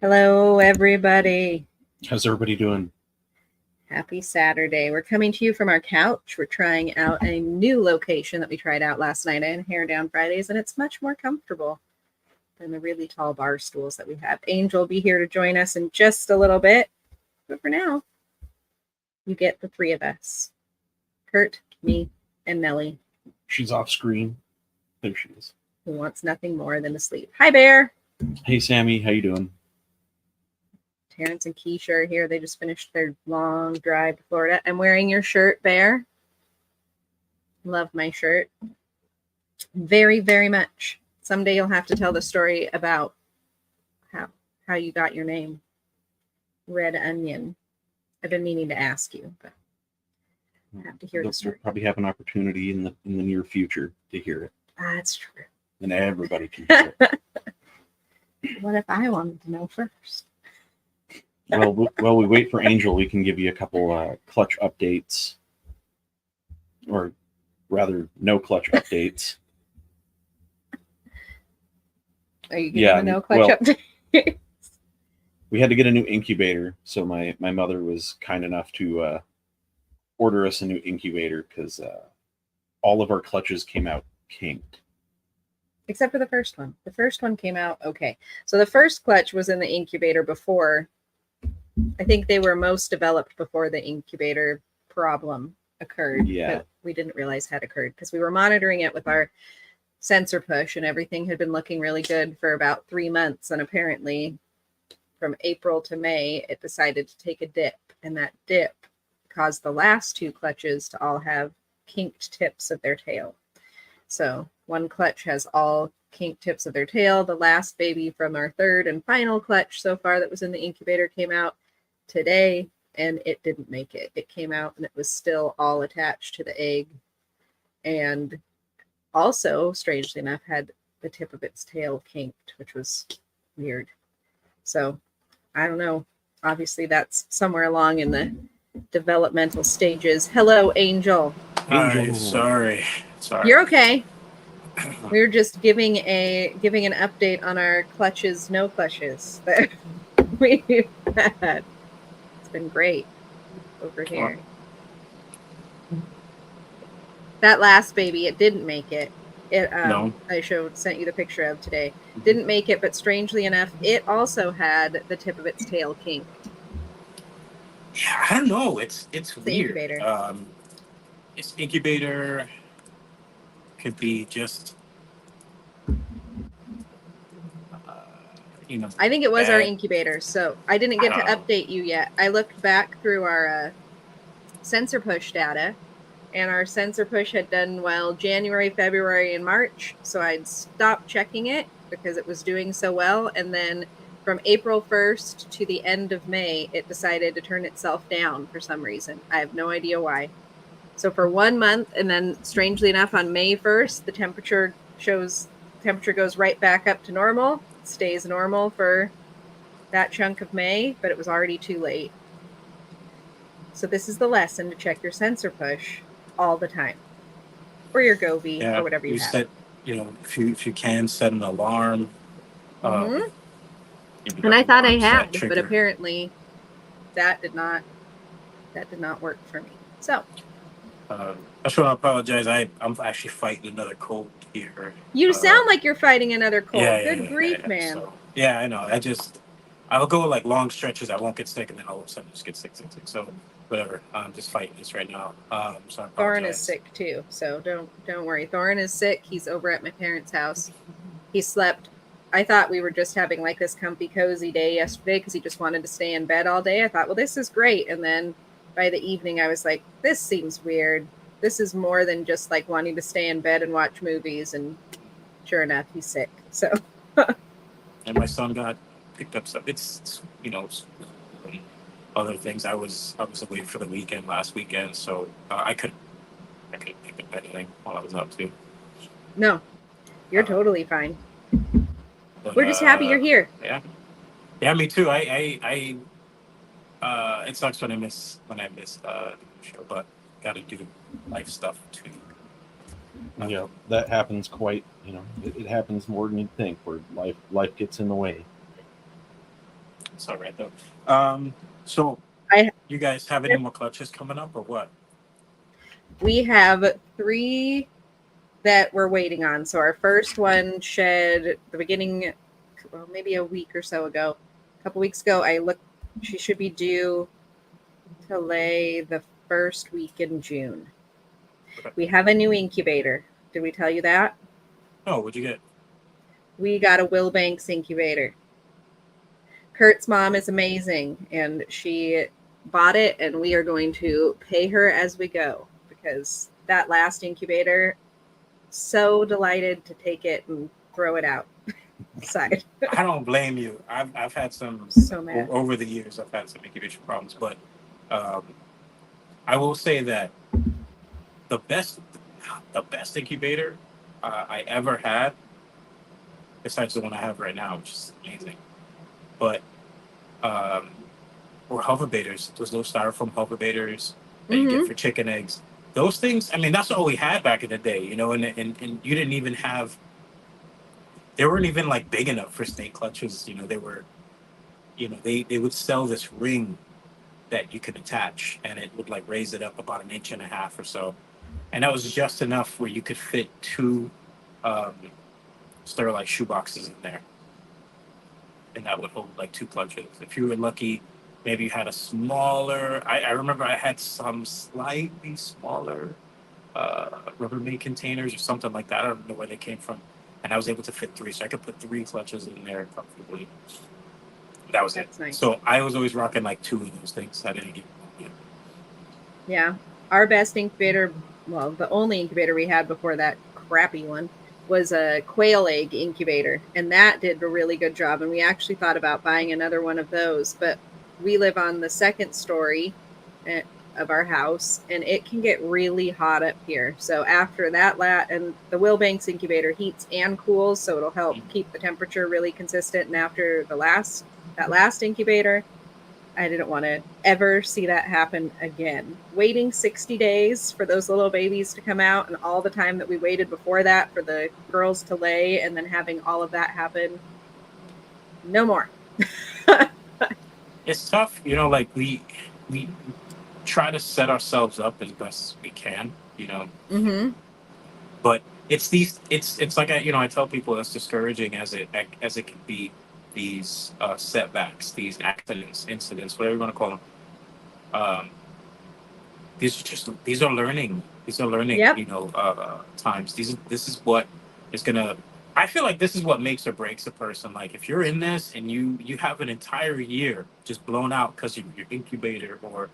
Hello, everybody. How's everybody doing? Happy Saturday. We're coming to you from our couch. We're trying out a new location that we tried out last night in Hair Down Fridays, and it's much more comfortable than the really tall bar stools that we have. Angel will be here to join us in just a little bit, but for now, you get the three of us. Kurt, me, and Nellie. She's off screen. There she is. Who wants nothing more than to sleep. Hi, Bear. Hey, Sammy. How you doing? Terrence and Keisha are here. They just finished their long drive to Florida. I'm wearing your shirt, Bear. Love my shirt. Very, very much. Someday you'll have to tell the story about how you got your name. Red Onion. I've been meaning to ask you, but I have to hear the story. We'll probably have an opportunity in the near future to hear it. That's true. And everybody can hear it. What if I wanted to know first? Well, while we wait for Angel, we can give you a couple clutch updates, or rather, no clutch updates. Are you giving a no clutch update? We had to get a new incubator, so my mother was kind enough to order us a new incubator because all of our clutches came out kinked. Except for the first one. The first one came out okay. So the first clutch was in the incubator before. I think they were most developed before the incubator problem occurred. Yeah. But we didn't realize had occurred because we were monitoring it with our sensor push and everything had been looking really good for about 3 months. And apparently from April to May, it decided to take a dip. And that dip caused the last two clutches to all have kinked tips of their tail. So one clutch has all kinked tips of their tail. The last baby from our third and final clutch so far that was in the incubator came out today, and it didn't make it. It came out and it was still all attached to the egg, and also, strangely enough, had the tip of its tail kinked, which was weird. So I don't know. Obviously, that's somewhere along in the developmental stages. Hello, Angel. Hi, sorry. You're okay. We were just giving an update on our clutches, no clutches that we've had. It's been great over here. That last baby, it didn't make it. No. I sent you the picture of today. Didn't make it, but strangely enough, it also had the tip of its tail kinked. Yeah, I don't know. It's weird. Incubator. It's incubator. Could be just, I think it was our incubator. So I didn't get to update you yet. I looked back through our sensor push data, and our sensor push had done well January, February, and March. So I'd stopped checking it because it was doing so well. And then from April 1st to the end of May, it decided to turn itself down for some reason. I have no idea why. So for 1 month, and then strangely enough, on May 1st, the temperature goes right back up to normal, stays normal for that chunk of May, but it was already too late. So this is the lesson to check your sensor push all the time, or your Govee, or whatever you have. Set, if you can set an alarm. And I thought I had, but apparently that did not work for me. So. I just want to apologize. I'm actually fighting another cold here. You sound like you're fighting another cold. Yeah, Good grief, man. So, yeah, I know. I'll go like long stretches. I won't get sick, and then all of a sudden just get sick. So whatever. I'm just fighting this right now. So Thorin is sick too. So don't worry. Thorin is sick. He's over at my parents' house. He slept. I thought we were just having like this comfy, cozy day yesterday because he just wanted to stay in bed all day. I thought, well, this is great. And then by the evening, I was like, this seems weird. This is more than just like wanting to stay in bed and watch movies. And sure enough, he's sick. So. And my son got picked up some. It's other things. I was away for the weekend last weekend, so I couldn't pick up anything while I was out too. No, you're totally fine. But, we're just happy you're here. Yeah, me too. I it sucks when I miss the show, but got to do life stuff too. Yeah, that happens quite. It happens more than you'd think, where life gets in the way. It's all right though. So I- you guys have any more clutches coming up or what? We have 3 that we're waiting on. So our first one shed at the beginning, well, maybe a week or so ago. A couple weeks ago, I looked. She should be due to lay the first week in June. Okay. We have a new incubator. Did we tell you that? Oh, what'd you get? We got a Will Banks incubator. Kurt's mom is amazing, and she bought it, and we are going to pay her as we go because that last incubator, so delighted to take it and throw it out. Side. I don't blame you. I've had some So mad. over the years. I've had some incubation problems, but I will say that the best incubator I ever had, besides the one I have right now, which is amazing, but were hoverbators. Those little styrofoam hoverbators that you get for chicken eggs. Those things. I mean, that's all we had back in the day, you know. And you didn't even have. They weren't even like big enough for snake clutches. You know, they were. You know, they would sell this ring that you could attach, and it would like raise it up about 1.5 inches or so, and that was just enough where you could fit 2 sterilized shoe boxes in there, and that would hold like 2 clutches. If you were lucky, maybe you had a smaller. I remember I had some slightly smaller Rubbermaid containers or something like that. I don't know where they came from, and I was able to fit 3, so I could put 3 clutches in there comfortably. That was That's it. nice. So I was always rocking like 2 of those things at any given moment. Yeah. Our best incubator, well, the only incubator we had before that crappy one, was a quail egg incubator. And that did a really good job. And we actually thought about buying another one of those. But we live on the 2nd story of our house, and it can get really hot up here. So after that, and the Will Banks incubator heats and cools, so it'll help keep the temperature really consistent. And after that last incubator, I didn't want to ever see that happen again. Waiting 60 days for those little babies to come out, and all the time that we waited before that for the girls to lay, and then having all of that happen. No more. It's tough, you know. Like we try to set ourselves up as best as we can, you know. Mm-hmm. But it's like I tell people it's discouraging as it can be. These setbacks, these accidents, incidents, whatever you want to call them. These are learning. Yep. You know, times. This is what is gonna. I feel like this is what makes or breaks a person. Like if you're in this and you have an entire year just blown out because of your incubator, or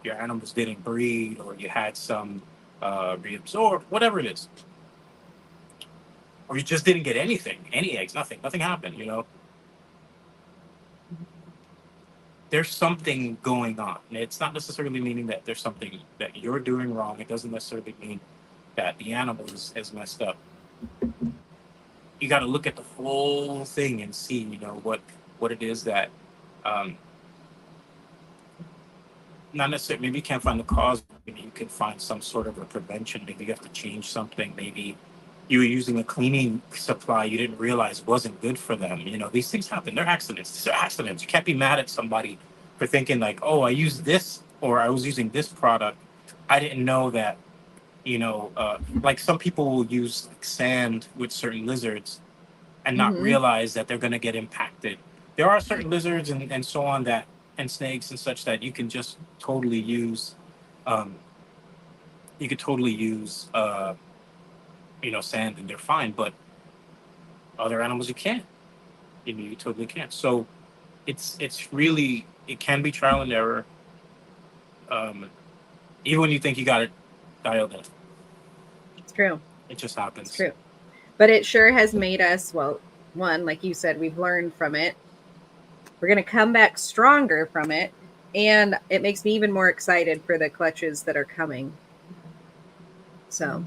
your animals didn't breed, or you had some reabsorbed, whatever it is. Or you just didn't get anything, any eggs, nothing happened, you know. There's something going on. And it's not necessarily meaning that there's something that you're doing wrong. It doesn't necessarily mean that the animal is messed up. You got to look at the whole thing and see, you know, what it is that, not necessarily, maybe you can't find the cause. Maybe you can find some sort of a prevention. Maybe you have to change something. Maybe you were using a cleaning supply you didn't realize wasn't good for them. You know, these things happen. They're accidents. These are accidents. You can't be mad at somebody for thinking like, oh, I used this, or I was using this product. I didn't know that, you know, like some people will use like sand with certain lizards and not realize that they're going to get impacted. There are certain lizards and so on that, and snakes and such, that you can just totally use, you know, sand, and they're fine. But other animals you can't. You know, you totally can't. So it's really, it can be trial and error. Even when you think you got it dialed in, It's true. it just happens. It's true. But it sure has made us, well, one, like you said, we've learned from it. We're going to come back stronger from it. And it makes me even more excited for the clutches that are coming. So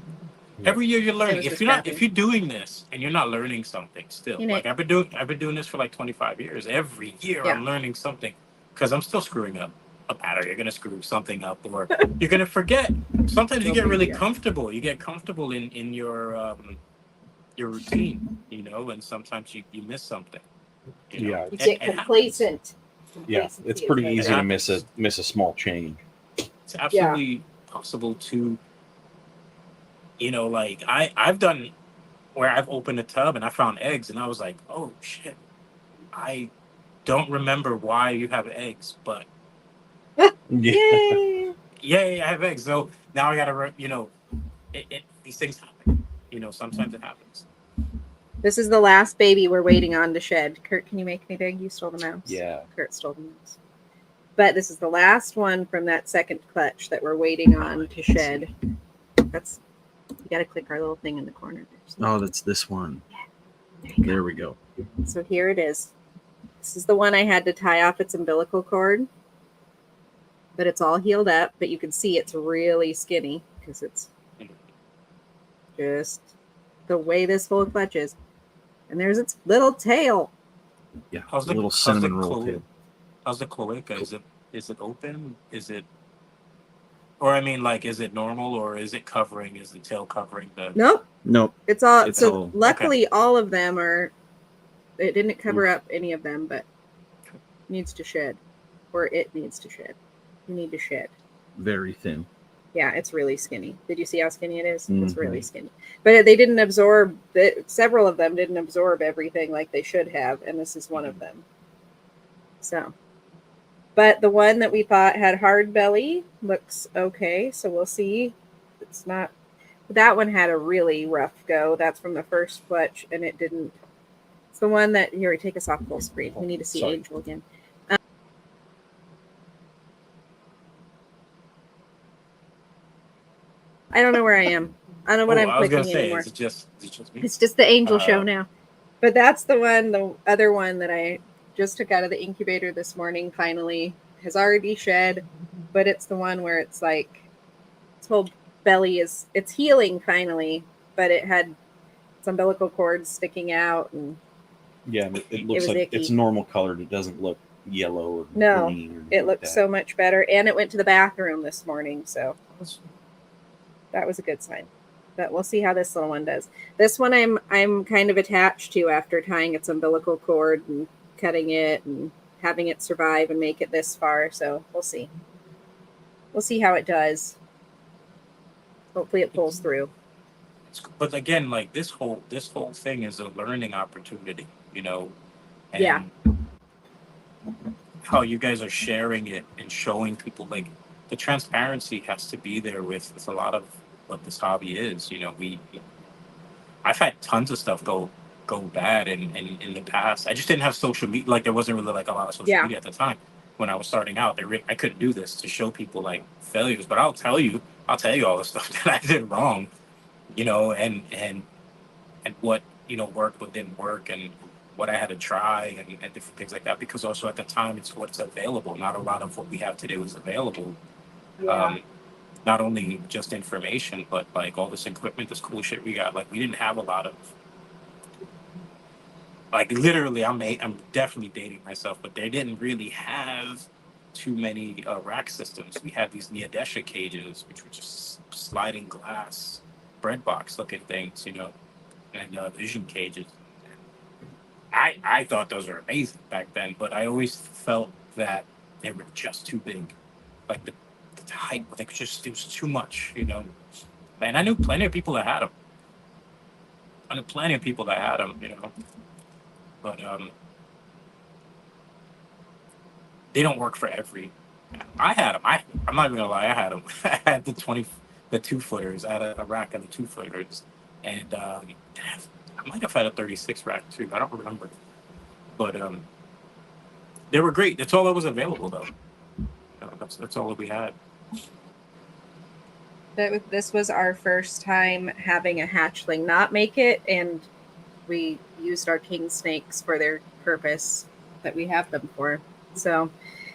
Every year you're learning. It was If you're doing this and you're not learning something still, You know- like I've been doing this for like 25 years. Every year Yeah. I'm learning something, because I'm still screwing up a pattern. You're gonna screw something up, or you're gonna forget. Sometimes you get really comfortable. You get comfortable in your routine, you know, and sometimes you miss something. You know? Yeah, You It- get it happens. complacent. Yeah, Complacency it's is pretty what easy it to is. miss a small change. It's absolutely possible to, like I've done where I've opened a tub and I found eggs and I was like, oh shit, I don't remember why you have eggs, but Yeah. Yay! yeah, I have eggs. So now I gotta, these things happen. Sometimes it happens. This is the last baby we're waiting on to shed. Kurt, can you make me big? You stole the mouse. Yeah. Kurt stole the mouse. But this is the last one from that second clutch that we're waiting on to shed. That's you got to click our little thing in the corner there. Oh, that's this one. There you go. There we go. So here it is. This is the one I had to tie off its umbilical cord, but it's all healed up. But you can see it's really skinny because it's just the way this whole clutch is. And there's its little tail. Yeah, How's the little how's cinnamon the roll clo- tail. How's the cloaca? Is it open? Is it, or I mean, like, is it normal or is it covering? Is the tail covering the? Nope, Nope. it's all. It's so all- luckily, all of them are. It didn't cover up any of them, but needs to shed, or it needs to shed. You need to shed. Very thin. Yeah, it's really skinny. Did you see how skinny it is? It's Mhm. really skinny. But they didn't absorb. Several of them didn't absorb everything like they should have, and this is one of them. So, but the one that we thought had hard belly looks okay. So we'll see. It's not. That one had a really rough go. That's from the first clutch, and it didn't. It's the one that here. Take us off full screen. We need to see Sorry. Angel again. I don't know where I am. I don't know what I'm I was clicking gonna say, anymore. is it just me? It's just the Angel show Uh, now. But that's the one, the other one that I just took out of the incubator this morning, finally has already shed. But it's the one where it's like its whole belly it's healing finally, but it had its umbilical cords sticking out and Yeah, and it It looks was like icky. it's normal colored. It doesn't look yellow or No, green. Or anything it like looked that. so much better. And it went to the bathroom this morning, so that was a good sign. But we'll see how this little one does. This one I'm kind of attached to after tying its umbilical cord and cutting it and having it survive and make it this far. So we'll see. We'll see how it does. Hopefully it pulls through. But again, like this whole thing is a learning opportunity, and Yeah. how you guys are sharing it and showing people, like, the transparency has to be there with a lot of what this hobby is. I've had tons of stuff go bad in the past. I just didn't have social media. Like, there wasn't really like a lot of social Yeah. media at the time when I was starting out. I couldn't do this to show people like failures, but I'll tell you all the stuff that I did wrong, and what worked, what didn't work, and what I had to try, and different things like that. Because also at the time, it's what's available. Not a lot of what we have today was available. Not only just information, but like all this equipment, this cool shit we got. Like, we didn't have a lot of, like, literally. I'm definitely dating myself, but they didn't really have too many rack systems. We had these Neodesha cages, which were just sliding glass bread box looking things, and vision cages. I thought those were amazing back then, but I always felt that they were just too big. Like the height, it was too much, And I knew plenty of people that had them. But they don't work for every. I had them. I'm not even gonna lie. I had them. I had the 2-footers. I had a rack of the 2-footers, and I might have had a 36 rack too. I don't remember, but they were great. That's all that was available, though. That's all that we had. This was our first time having a hatchling not make it, and we used our king snakes for their purpose that we have them for. So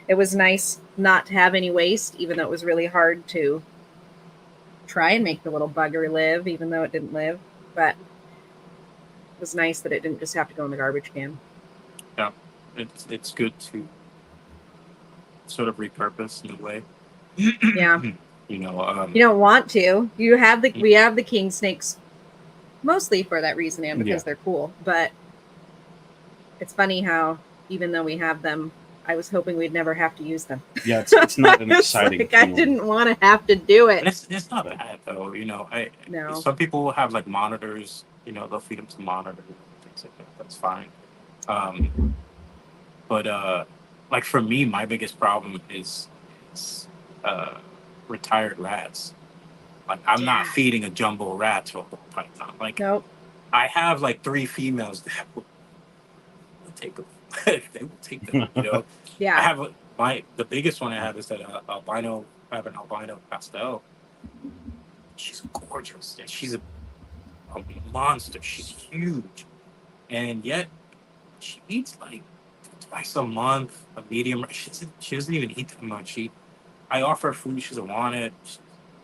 it was nice not to have any waste, even though it was really hard to try and make the little bugger live, even though it didn't live. But it was nice that it didn't just have to go in the garbage can. Yeah, it's good to sort of repurpose in a way. Yeah. You don't want to. We have the king snakes mostly for that reason and because they're cool. But It's funny how even though we have them, I was hoping we'd never have to use them. Yeah, it's not an It's exciting like I feeling. didn't want to have to do And it. it's not bad though. No. Some people will have like monitors. They'll feed them to monitor things like that. That's fine. But like for me, my biggest problem is uh, retired rats. Like I'm not Yeah. feeding a jumbo rat to a ball python. Like Nope. I have like 3 females that will take them. They will take them. I Yeah. have the biggest one I have is that albino. I have an albino pastel. She's gorgeous. And she's a monster. She's huge, and yet she eats like twice a month a medium. She doesn't even eat that much. I offer her food. She doesn't want it.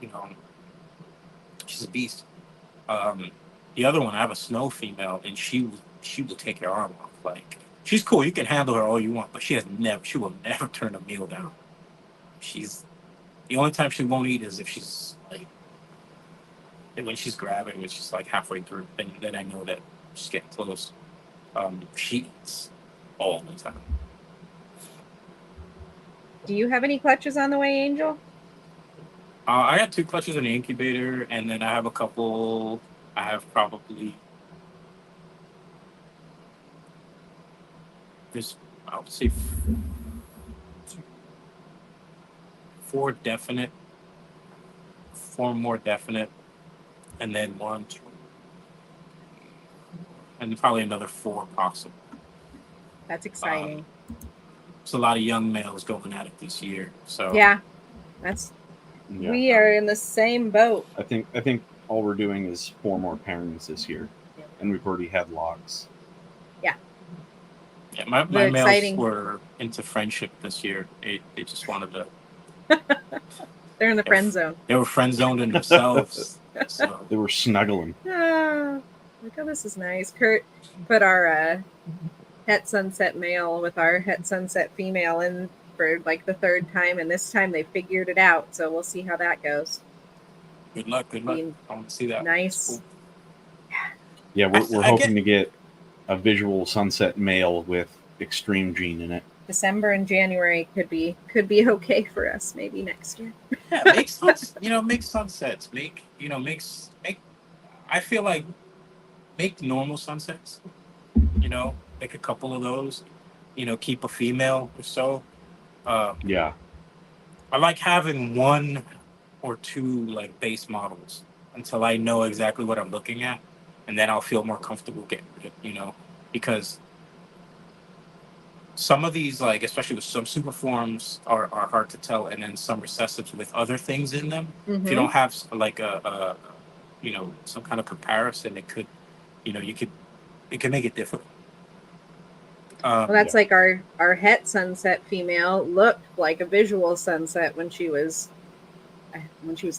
You know, she's a beast. The other one, I have a snow female, and she will take your arm off. Like she's cool. You can handle her all you want, but she will never turn a meal down. She's the only time she won't eat is if she's like when she's grabbing, when she's like halfway through. Then I know that she's getting close. She eats all the time. Do you have any clutches on the way, Angel? I got 2 clutches in the incubator, and then I have a couple. I have probably I would say 4 definite, 4 more definite, and then 1, 2, and probably another 4 possible. That's exciting. It's a lot of young males going at it this year. So Yeah. That's Yeah. we are in the same boat. I think all we're doing is 4 more pairings this year, and we've already had logs. Yeah, my Very males exciting. were into friendship this year. They just wanted to. They're in the friend zone. They were friend zoned in themselves. So They were snuggling. Ah, look how this is nice. Kurt put our het sunset male with our het sunset female in for like the 3rd time, and this time they figured it out. So we'll see how that goes. good luck. I want to see that. Nice. Cool. Yeah, we're I hoping to get a visual sunset male with extreme gene in it. December and January could be okay for us. Maybe next year. Yeah, make sunsets. Make sunsets. Make. I feel like make normal sunsets. Make a couple of those. Keep a female or so. Yeah. I like having 1 or 2 like base models until I know exactly what I'm looking at, and then I'll feel more comfortable getting it. Because some of these, like especially with some superforms, are hard to tell, and then some recessives with other things in them. If you don't have like some kind of comparison, it could make it difficult. Well, that's like our het sunset female looked like a visual sunset when she was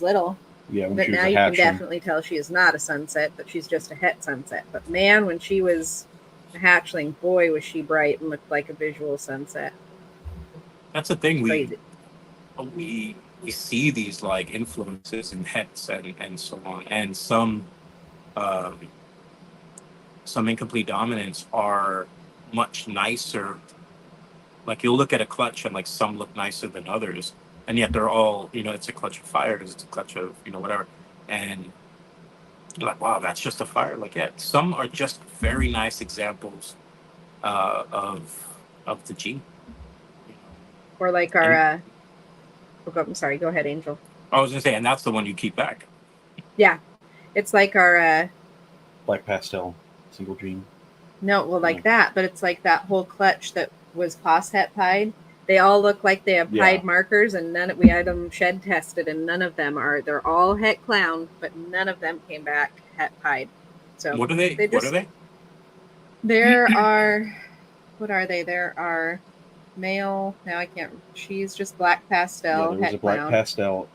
little. Yeah, when But she was now a you can hatchling. definitely tell she is not a sunset, but she's just a het sunset. But man, when she was a hatchling, boy, was she bright and looked like a visual sunset. That's the thing. Crazy. We see these like influences in hets and so on, and some incomplete dominants are much nicer. Like you'll look at a clutch and like some look nicer than others, and yet they're all it's a clutch of fires, it's a clutch of whatever, and you're like, wow, that's just a fire. Like, yeah, some are just very nice examples of the gene. Or like our I'm sorry, go ahead, Angel. I was gonna say, and that's the one you keep back. Yeah. It's like our Black pastel single gene. no, well, like that, but it's like that whole clutch that was pos het pied. They all look like they have pied markers, and we had them shed tested, and none of them are. They're all het clown, but none of them came back het pied. So What are they? What are they? There are, what are they? There are male. Now I can't. She's just black pastel. There was het a black clown.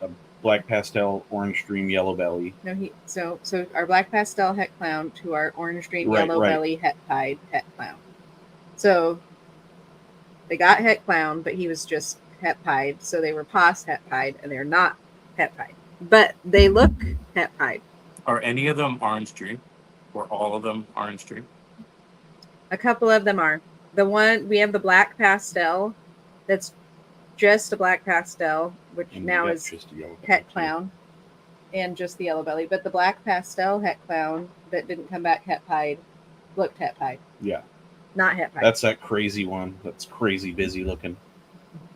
black pastel, orange dream, yellow belly. No, so our black pastel het clown to our orange dream, Right, yellow right. belly het pied het clown. So they got het clown, but he was just het pied. So they were pos het pied, and they're not het pied, but they look het pied. Are any of them orange dream, or all of them orange dream? A couple of them are. The one we have the black pastel, that's just a black pastel, which And we now got is just a yellow belly, het too. clown, and just the yellow belly. But the black pastel het clown that didn't come back het pied looked het pied, Yeah, not het pied. that's that crazy one. That's crazy busy looking.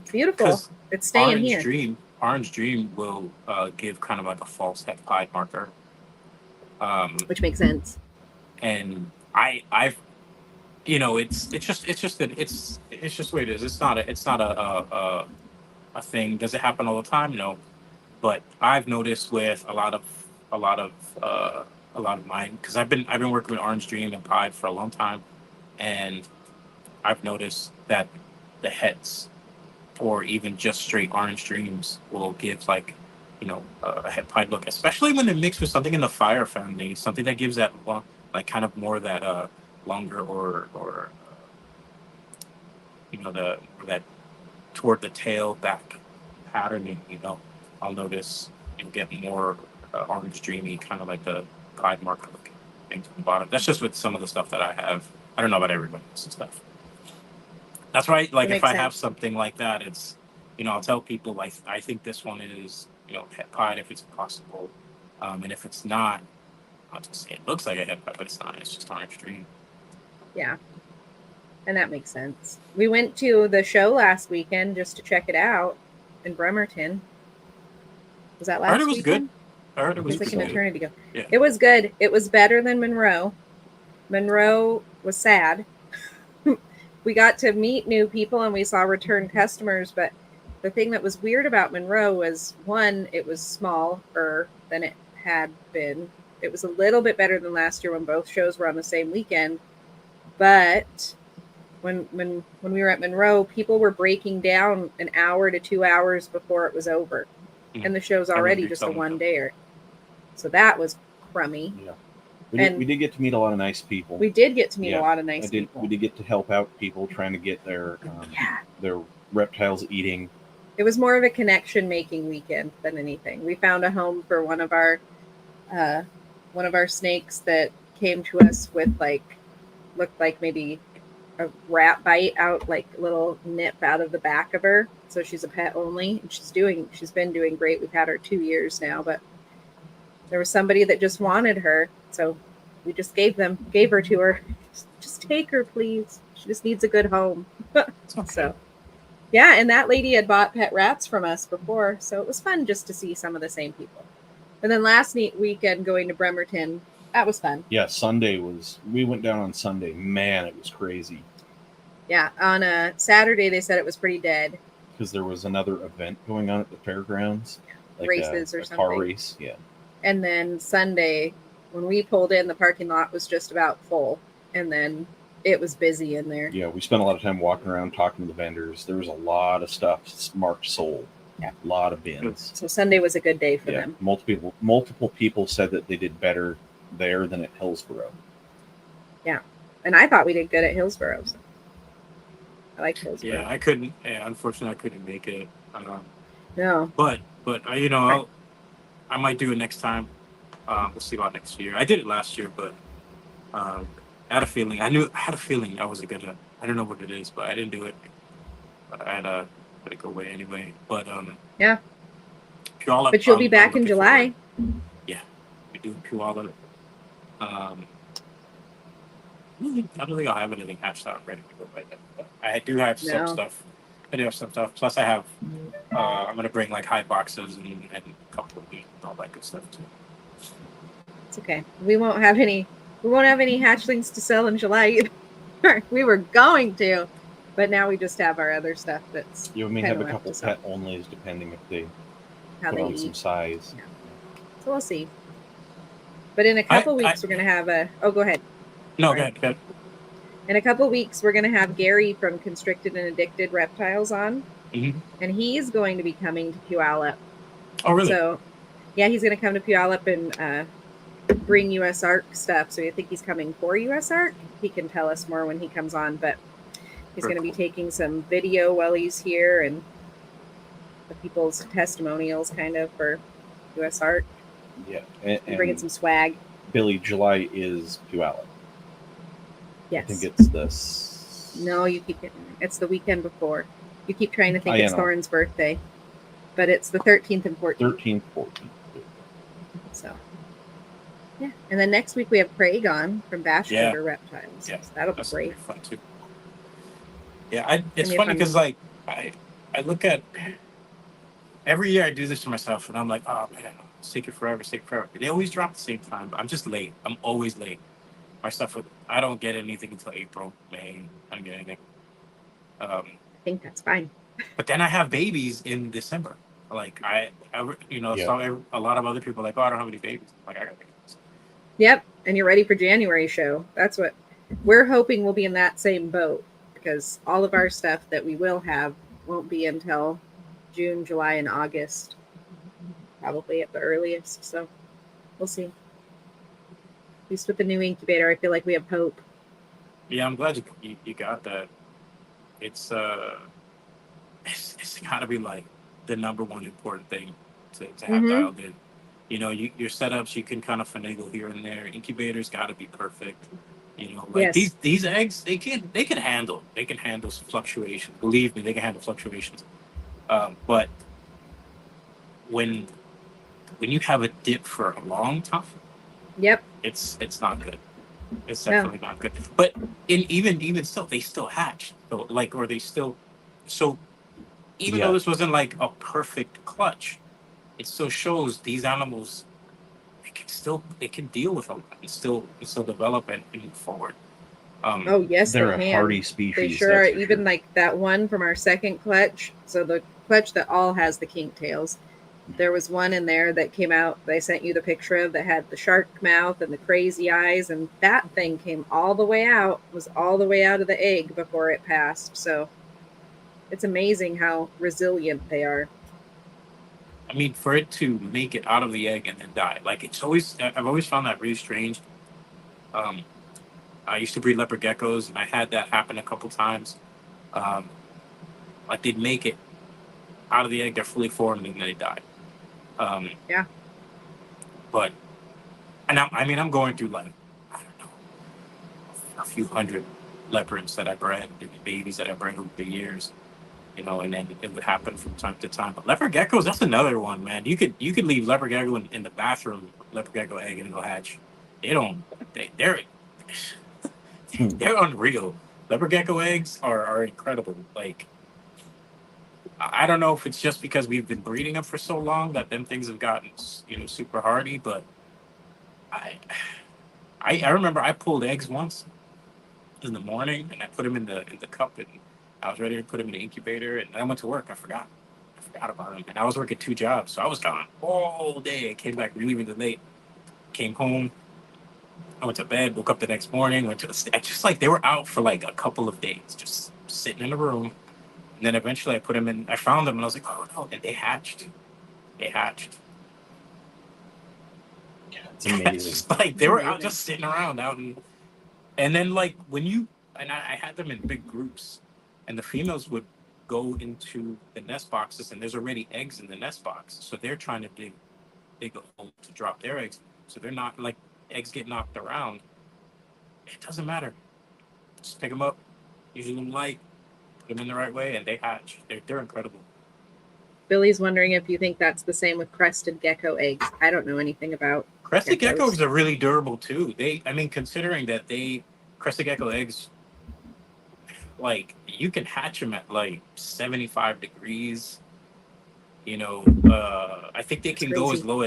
It's beautiful. Because It's staying Orange here. Dream, Orange Dream will give kind of like a false het pied marker. Which makes sense. And I've, you know, it's just that it's just the way it is. It's not a thing. Does it happen all the time? No, but I've noticed with a lot of mine, because I've been working with Orange Dream and Pied for a long time, and I've noticed that the hets or even just straight Orange Dreams will give like, you know, a het pied look, especially when they're mixed with something in the fire family, something that gives that like kind of more that longer or you know, that toward the tail back patterning. You know, I'll notice you get more orange dreamy, kind of like the pied marker looking thing to the bottom. That's just with some of the stuff that I have. I don't know about everybody else's stuff. That's right. Like if makes I have sense. something like that, it's, you know, I'll tell people like I think this one is, you know, het pied if it's possible, and if it's not, I'll just say it looks like a het pied, but it's not. It's just orange dream. Yeah. And that makes sense. We went to the show last weekend just to check it out in Bremerton. Was that I heard last it was weekend? good. I heard it It was was like an good. eternity ago. Yeah. It was good. It was better than Monroe. Monroe was sad. We got to meet new people and we saw return customers, but the thing that was weird about Monroe was, one, it was smaller than it had been. It was a little bit better than last year when both shows were on the same weekend, but when we were at Monroe, people were breaking down an hour to 2 hours before it was over, and the show's I remember already you just a telling me one that. dayer. So that was crummy. Yeah, And we did get to meet a lot of nice people. We did get to meet Yeah, a lot of nice We people. did get to help out people trying to get Yeah. their reptiles eating. It was more of a connection making weekend than anything. We found a home for one of our snakes that came to us with looked like maybe a rat bite out, like a little nip out of the back of her. So she's a pet only, and she's been doing great. We've had her 2 years now, but there was somebody that just wanted her, so we just gave her to her. Just take her, please. She just needs a good home. It's okay. So, yeah, and that lady had bought pet rats from us before, so it was fun just to see some of the same people. And then last weekend going to Bremerton, that was fun. Yeah, we went down on Sunday. Man, it was crazy. Yeah, on a Saturday they said it was pretty dead. Because there was another event going on at the fairgrounds. Like Races or a car something. race, yeah. And then Sunday, when we pulled in, the parking lot was just about full. And then it was busy in there. Yeah, we spent a lot of time walking around talking to the vendors. There was a lot of stuff marked sold. Yeah. A lot of bins. So Sunday was a good day for Yeah, them. multiple people said that they did better there than at Hillsboro. Yeah. And I thought we did good at Hillsboro. So I like Hillsboro. Yeah, I couldn't. Yeah, unfortunately, I couldn't make it. No. But you know, I might do it next time. We'll see about next year. I did it last year, but I had a feeling. I had a feeling I wasn't gonna. I don't know what it is, but I didn't do it. But I had to let it go away anyway. But Yeah. Puyallup, But you'll be I'm back in looking July. forward. Yeah, we do Puyallup. I don't think I'll have anything hatched out ready to go by then. But I do have some No. stuff. I do have some stuff. Plus, I have. I'm gonna bring like high boxes and a couple of meat and all that good stuff too. It's okay. We won't have any hatchlings to sell in July either. We were going to, but now we just have our other stuff that's You may kinda have a left couple us pet onlys depending if they how put they on some eat. size. So we'll see. But in a couple weeks, we're going to have a... Oh, go ahead. No, Sorry. go ahead. In a couple weeks, we're going to have Gary from Constricted and Addicted Reptiles on. Mhm. And he's going to be coming to Puyallup. Oh, really? So, yeah, he's going to come to Puyallup and bring USARK stuff. So I think he's coming for USARK. He can tell us more when he comes on. But he's Very going to be cool. taking some video while he's here and the people's testimonials kind of for USARK. Yeah, And bringing some swag. Billy, July is Puyallup. Yes. I think it's the No, you keep getting it's the weekend before. You keep trying to think I it's know. Thorne's birthday, but it's the 13th and 14th. 13th, 14th. So, yeah. And then next week we have Craig on from Bash Yeah. River Reptiles. Yeah, So that'll be that's gonna be great. fun too. Yeah, it's Gonna be funny fun. because like I look at every year I do this to myself and I'm like, oh man, it's taking forever, it's taking forever. They always drop at the same time, but I'm just late. I'm always late. My stuff, I don't get anything until April, May. I don't get anything. I think that's fine. But then I have babies in December. Like Yeah. saw a lot of other people like, oh, I don't have any babies. Like I got babies. Yep. And you're ready for January show. That's what we're hoping we'll be in that same boat because all of our stuff that we will have won't be until June, July, and August, probably at the earliest. So we'll see. At least with the new incubator, I feel like we have hope. Yeah, I'm glad you got that. It's it's got to be like the number one important thing to have Mhm. dialed in. You know, your setups you can kind of finagle here and there. Incubators got to be perfect. You know, like Yes. these eggs, they can handle some fluctuations. Believe me, they can handle fluctuations. But when you have a dip for a long time, Yep. it's not good. It's No. definitely not good. But even still, they still hatch. So like, or they still. So even Yeah. though this wasn't like a perfect clutch, it still shows these animals. They can deal with a lot and still develop and move forward. Oh yes, They're they a can. hardy species. They sure that's are. for Even sure. like that one from our second clutch. So the clutch that all has the kink tails. There was one in there that came out. I sent you the picture of that had the shark mouth and the crazy eyes, and that thing came all the way out. Was all the way out of the egg before it passed. So it's amazing how resilient they are. I mean, for it to make it out of the egg and then die, like I've always found that really strange. Um, I used to breed leopard geckos, and I had that happen a couple times. Like they'd make it out of the egg, they're fully formed, and then they die. Yeah. But I'm going through like I don't know a few hundred leopards that I bred, babies that I bred over the years. You know, and then it would happen from time to time. But leopard geckos, that's another one, man. You could leave leopard gecko in the bathroom, leopard gecko egg, and it'll hatch. They don't. They're they're unreal. Leopard gecko eggs are incredible. Like I don't know if it's just because we've been breeding them for so long that them things have gotten super hardy, but I I remember I pulled eggs once in the morning and I put them in the cup and I was ready to put them in the incubator and I went to work. I forgot about them and I was working 2 jobs, so I was gone all day. I came back really late. Came home. I went to bed. Woke up the next morning. Went to just like they were out for like a couple of days, just sitting in a room. And then eventually I put them in. I found them and I was like, oh no! And they hatched. They hatched. Yeah, it's It's amazing. just like they were out Amazing. just sitting around out and then like when you and I had them in big groups, and the females would go into the nest boxes, and there's already eggs in the nest box, so they're trying to dig a hole to drop their eggs, so they're not like eggs get knocked around. It doesn't matter. Just pick them up, use them light, put them in the right way, and they hatch. They're incredible. Billy's wondering if you think that's the same with crested gecko eggs. I don't know anything about Crested geckos. geckos are really durable too. Considering that crested gecko eggs, like you can hatch them at like 75 degrees. I think they That's can go crazy. as low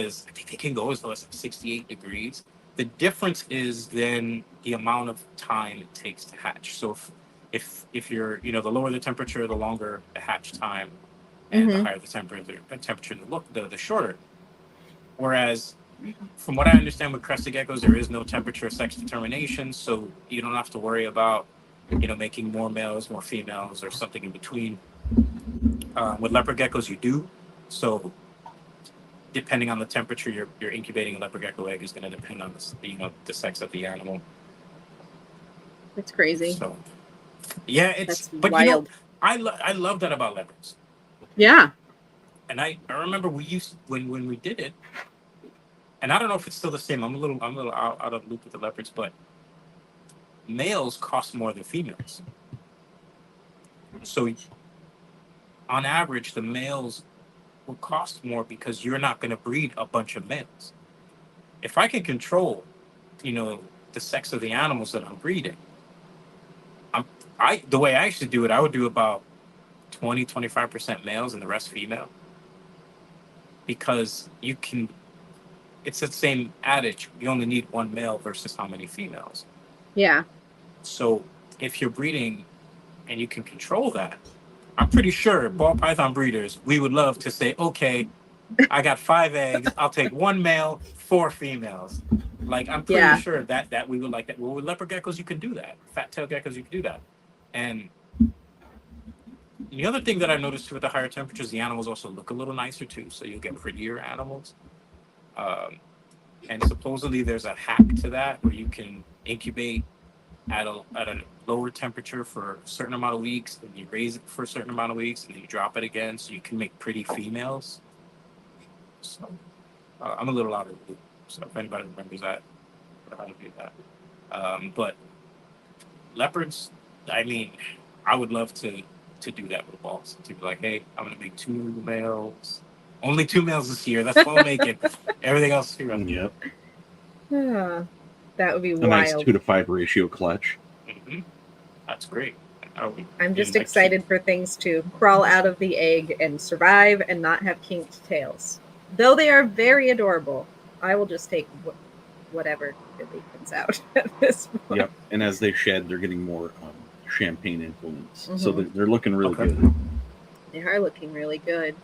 as 68 degrees. The difference is then the amount of time it takes to hatch. So if you're the lower the temperature, the longer the hatch time, and the Mhm. higher the temperature, the shorter. Whereas from what I understand with crested geckos, there is no temperature or sex determination, so you don't have to worry about making more males, more females, or something in between. With leopard geckos, you do. So depending on the temperature you're incubating a leopard gecko egg is going to depend on the sex of the animal. That's crazy. So yeah, That's but wild. I love that about leopards. Yeah. And I remember we used when we did it, and I don't know if it's still the same. I'm a little out of the loop with the leopards, but males cost more than females. So on average, the males will cost more because you're not going to breed a bunch of males. If I can control, you know, the sex of the animals that I'm breeding, the way I actually do it, I would do about 20-25% males and the rest female, because you can. It's the same adage. You only need one male versus how many females. Yeah. So if you're breeding and you can control that, I'm pretty sure ball python breeders, we would love to say, okay, I got 5 eggs. I'll take 1 male, 4 females. Like, I'm pretty Yeah. sure that we would like that. Well, with leopard geckos, you can do that. Fat tail geckos, you can do that. And the other thing that I've noticed too with the higher temperatures, the animals also look a little nicer too. So you'll get prettier animals. And supposedly there's a hack to that where you can incubate at a lower temperature for a certain amount of weeks, and you raise it for a certain amount of weeks, and then you drop it again, so you can make pretty females. So I'm a little out of the loop. So if anybody remembers that, or how to do that. But leopards, I mean, I would love to do that with balls. To be like, hey, I'm gonna make 2 males. Only 2 males this year. That's what I'm making. Everything else is female. Yep. Ah, that would be A nice wild. 2-to-5 ratio clutch. Mm-hmm. That's great. I'm just excited for things to crawl out of the egg and survive and not have kinked tails. Though they are very adorable, I will just take whatever really comes out at this point. Yep. And as they shed, they're getting more champagne influence. So Mhm. they're looking really Okay. good. They are looking really good.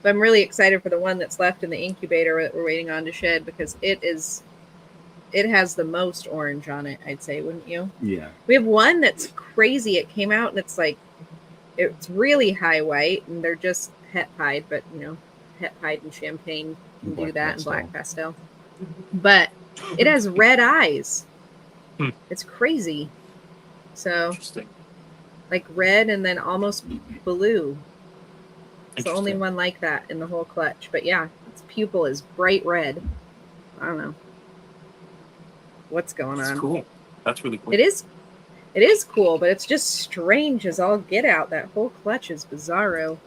So I'm really excited for the one that's left in the incubator that we're waiting on to shed, because it has the most orange on it, I'd say, wouldn't you? Yeah. We have one that's crazy. It came out and it's like, it's really high white, and they're just het pied, but het pied and champagne can do Black that, pastel. and black pastel. But it has red eyes. Hmm. It's crazy. So Interesting. like red and then almost blue. It's the only Interesting. one like that in the whole clutch. But yeah, its pupil is bright red. I don't know what's going That's on. cool. That's really cool. It is cool, but it's just strange as all get out. That whole clutch is bizarro.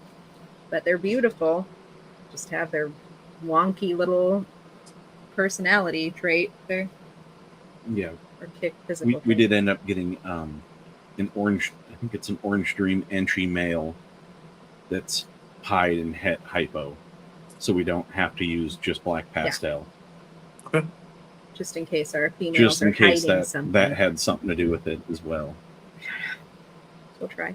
But they're beautiful. Just have their wonky little personality trait there. Yeah. Or kick physical. We did end up getting an orange, I think it's an orange dream entry male that's pied and het hypo. So we don't have to use just black pastel. Okay. Just in case our females Just are in case hiding that something. that had something to do with it as well. We'll try.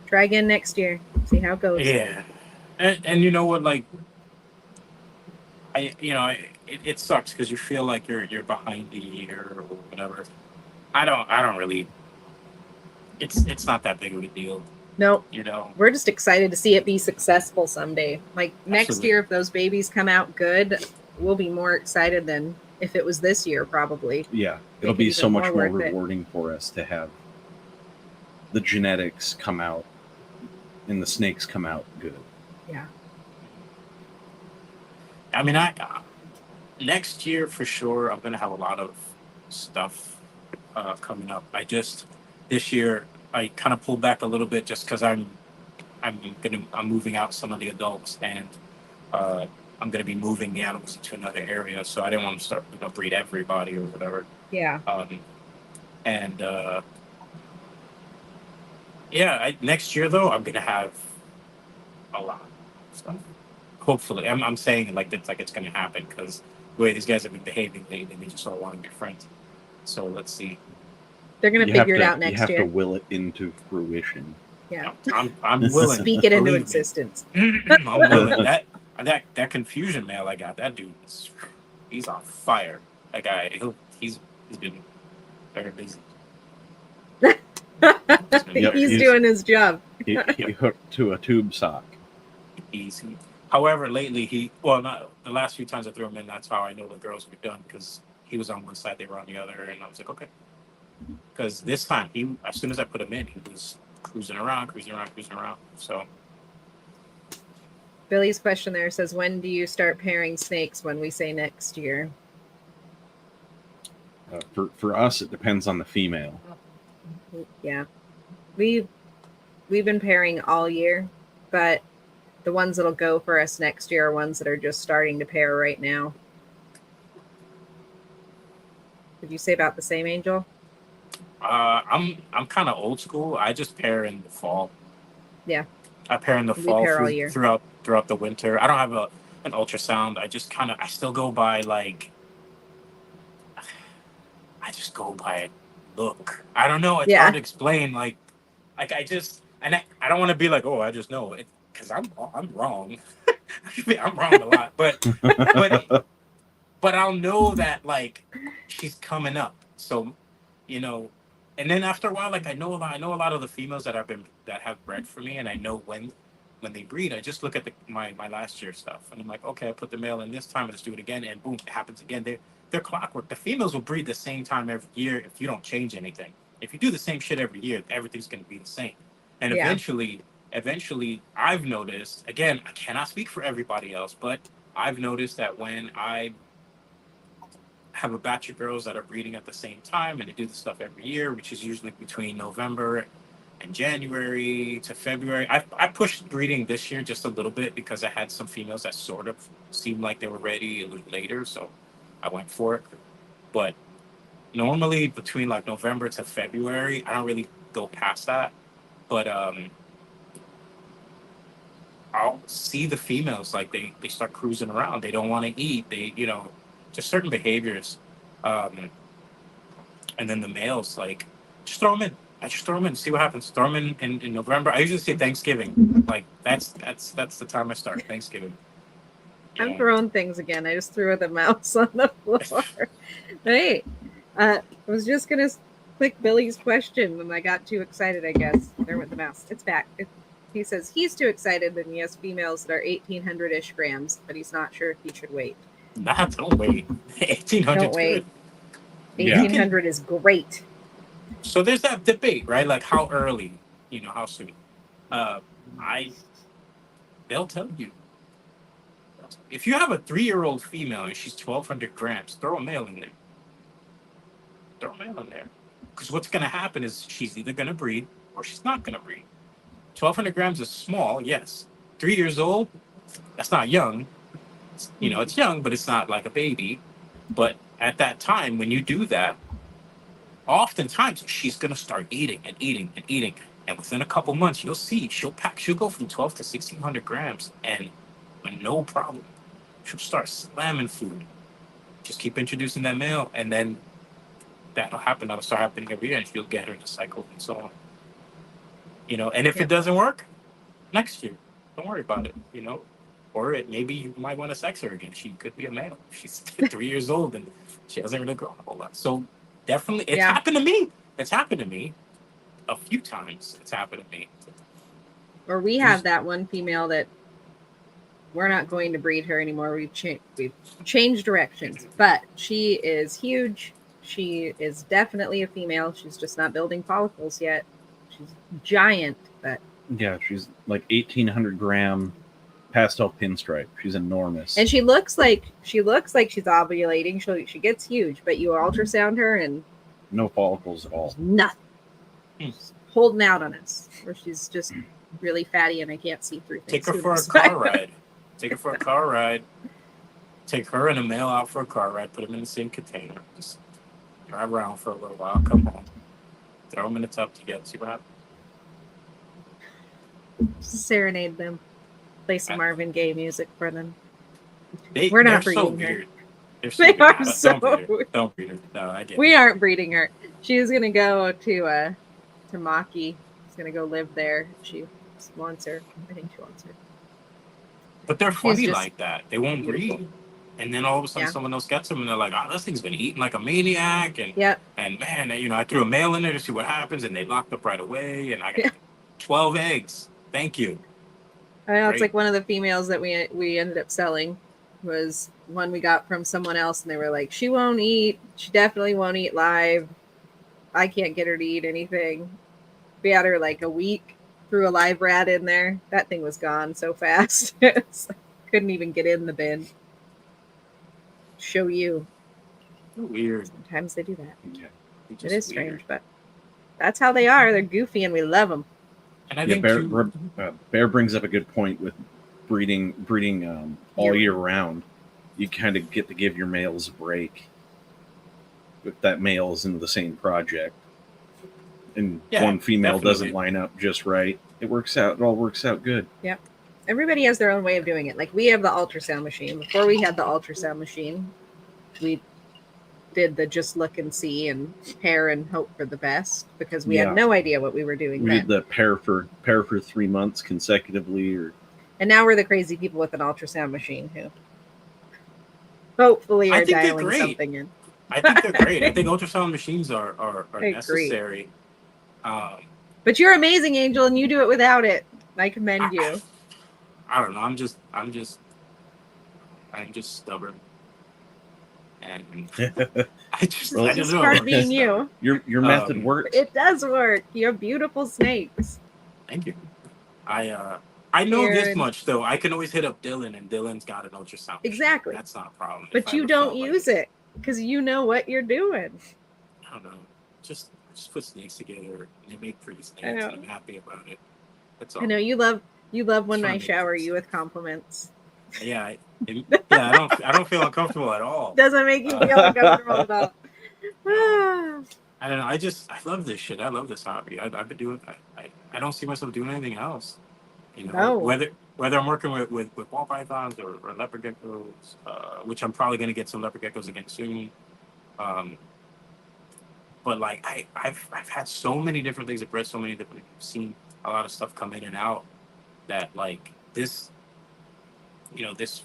Try again next year. See how it goes. Yeah, and you know what? Like, it sucks because you feel like you're behind the year or whatever. I don't really. It's not that big of a deal, Nope. you know. We're just excited to see it be successful someday. Like next Absolutely. year, if those babies come out good, we'll be more excited than if it was this year, probably. Yeah. It'll Make it be even so much more more worth it. rewarding for us to have the genetics come out and the snakes come out good. Yeah. I mean, next year for sure, I'm gonna have a lot of stuff coming up. This year I kind of pulled back a little bit just because I'm moving out some of the adults, and I'm gonna be moving the animals into another area, so I didn't want to start breed everybody or whatever. Yeah. Next year though, I'm gonna have a lot of stuff. Hopefully, I'm saying it like it's gonna happen because the way these guys have been behaving lately, they just all want to be friends. So let's see. They're going to You have figure it to- out next You have year. to will it into fruition. Yeah. I'm willing. Speak it into Believe me. existence. I'm willing. That confusion mail I got, that dude, he's on fire. That guy, he's been very busy. Yep, He's he's- doing his job. He hooked to a tube sock. Easy. However, lately not the last few times I threw him in. That's how I know the girls were done because he was on one side, they were on the other, and I was like, okay. Because this time, as soon as I put him in, he was cruising around. So Billy's question there says, when do you start pairing snakes when we say next year? For us, it depends on the female. Yeah. We we've been pairing all year, but the ones that'll go for us next year are ones that are just starting to pair right now. Did you say about the same, Angel? I'm kind of old school. I just pair in the fall. Yeah. I pair in the We fall pair all year. throughout the winter. I don't have an ultrasound. I still go by like I just go by look. I don't know. It's Yeah. hard to explain. Like I don't want to be like, oh, I just know it because I'm wrong. I'm wrong a lot, but I'll know that like she's coming up. So, you know, and then after a while, like I know a lot of the females that have bred for me, and I know when they breed. I just look at my last year stuff, and I'm like, okay, I put the male in this time, let's do it again, and boom, it happens again. They're clockwork. The females will breed the same time every year if you don't change anything. If you do the same shit every year, everything's going to be the same. And Yeah. eventually, I've noticed. Again, I cannot speak for everybody else, but I've noticed that when I have a batch of girls that are breeding at the same time and they do the stuff every year, which is usually between November and January to February. I pushed breeding this year just a little bit because I had some females that sort of seemed like they were ready a little later, so I went for it. But normally between like November to February, I don't really go past that. But I'll see the females like they start cruising around. They don't want to eat. They just certain behaviors. Um, and then the males like just throw them in. I just throw them in, see what happens. Throw them in November. I usually say Thanksgiving. Like that's the time I start Thanksgiving. I'm throwing things again. I just threw the mouse on the floor. Hey, I was just gonna click Billy's question and I got too excited. I guess there went the mouse. It's back. He says he's too excited and he has females that are 1,800-ish grams, but he's not sure if he should wait. Nah, don't wait. 1,800. Don't wait. Yeah. 1,800 is great. So there's that debate, right? Like how early, how soon. They'll tell you. If you have a 3-year-old female and she's 1,200 grams, throw a male in there. Throw a male in there. Because what's going to happen is she's either going to breed or she's not going to breed. 1,200 grams is small, yes. 3 years old, that's not young. It's young, but it's not like a baby. But at that time, when you do that, oftentimes she's going to start eating and eating and eating. And within a couple months, you'll see she'll go from 12 to 1,600 grams and no problem. She'll start slamming food. Just keep introducing that male, and then that'll happen. That'll start happening every year, and she'll get her in a cycle and so on. And if it doesn't work, next year, don't worry about it. Or maybe you might want to sex her again. She could be a male. She's 3 years old and she hasn't really grown a whole lot. So definitely, it's happened to me. It's happened to me a few times. It's happened to me. Or we have that one female that we're not going to breed her anymore. We've changed directions, but she is huge. She is definitely a female. She's just not building follicles yet. She's giant, but yeah, she's like 1,800 gram pastel pinstripe. She's enormous, and she looks like she's ovulating. She gets huge, but you ultrasound her and no follicles at all. Nothing. She's holding out on us, or she's just really fatty and I can't see through things. Take her for a car ride. Take her for a car ride. Take her and a male out for a car ride. Put them in the same container. Just drive around for a little while. Come home. Throw them in the tub together. See what happens. Serenade them. Play some Marvin Gaye music for them. We're not breeding her. They are so weird. Don't breed her. No, I get it. We aren't breeding her. She's gonna go to Maki. She's gonna go live there. She wants her. I think she wants her. But they're funny like that. They won't breed. And then all of a sudden someone else gets them and they're like, oh, this thing's been eating like a maniac. And man, I threw a male in there to see what happens and they locked up right away. And I got 12 eggs. Thank you. I know. It's like one of the females that we ended up selling was one we got from someone else. And they were like, she won't eat. She definitely won't eat live. I can't get her to eat anything. We had her like a week. Threw a live rat in there. That thing was gone so fast. Couldn't even get in the bin. Show you. Weird. Sometimes they do that. Yeah. It is strange, but that's how they are. They're goofy and we love them. And I Yeah, think Bear brings up a good point with breeding all year round. You kind of get to give your males a break if that male is in the same project, and Yeah, one female doesn't definitely. line up just right. It works out. It all works out good. Everybody has their own way of doing it. Like we have the ultrasound machine. Before we had the ultrasound machine, we did the just look and see and pair and hope for the best because we Yeah. had no idea what we were doing We then. did the pair for 3 months consecutively, or And now we're the crazy people with an ultrasound machine who hopefully I are think they're dialing great. something in. I think they're great. I think ultrasound machines are agree. necessary. But you're amazing, Angel, and you do it without it. I commend you. I don't know. I'm just stubborn, and I just Well, I It's don't just know. part being you. your method works. It does work. You have beautiful snakes. Thank you. I know this Aaron. much though. I can always hit up Dylan, and Dylan's got an ultrasound. Exactly. That's not a problem. If But I you ever don't felt like use it because you know what you're doing. I don't know. Just put snakes together and they make pretty snakes, I know. and I'm happy about it. That's all. I know you love when Trying I to make shower sense. you with compliments. Yeah, I don't feel uncomfortable at all. Doesn't make you feel uncomfortable at all. Ah. I don't know. I love this shit. I love this hobby. I've been doing. I don't see myself doing anything else. You know, No. whether I'm working with ball pythons or leopard geckos, which I'm probably gonna get some leopard geckos again soon. But like I've had so many different things. I've read so many different. I've seen a lot of stuff come in and out that like this. You know, this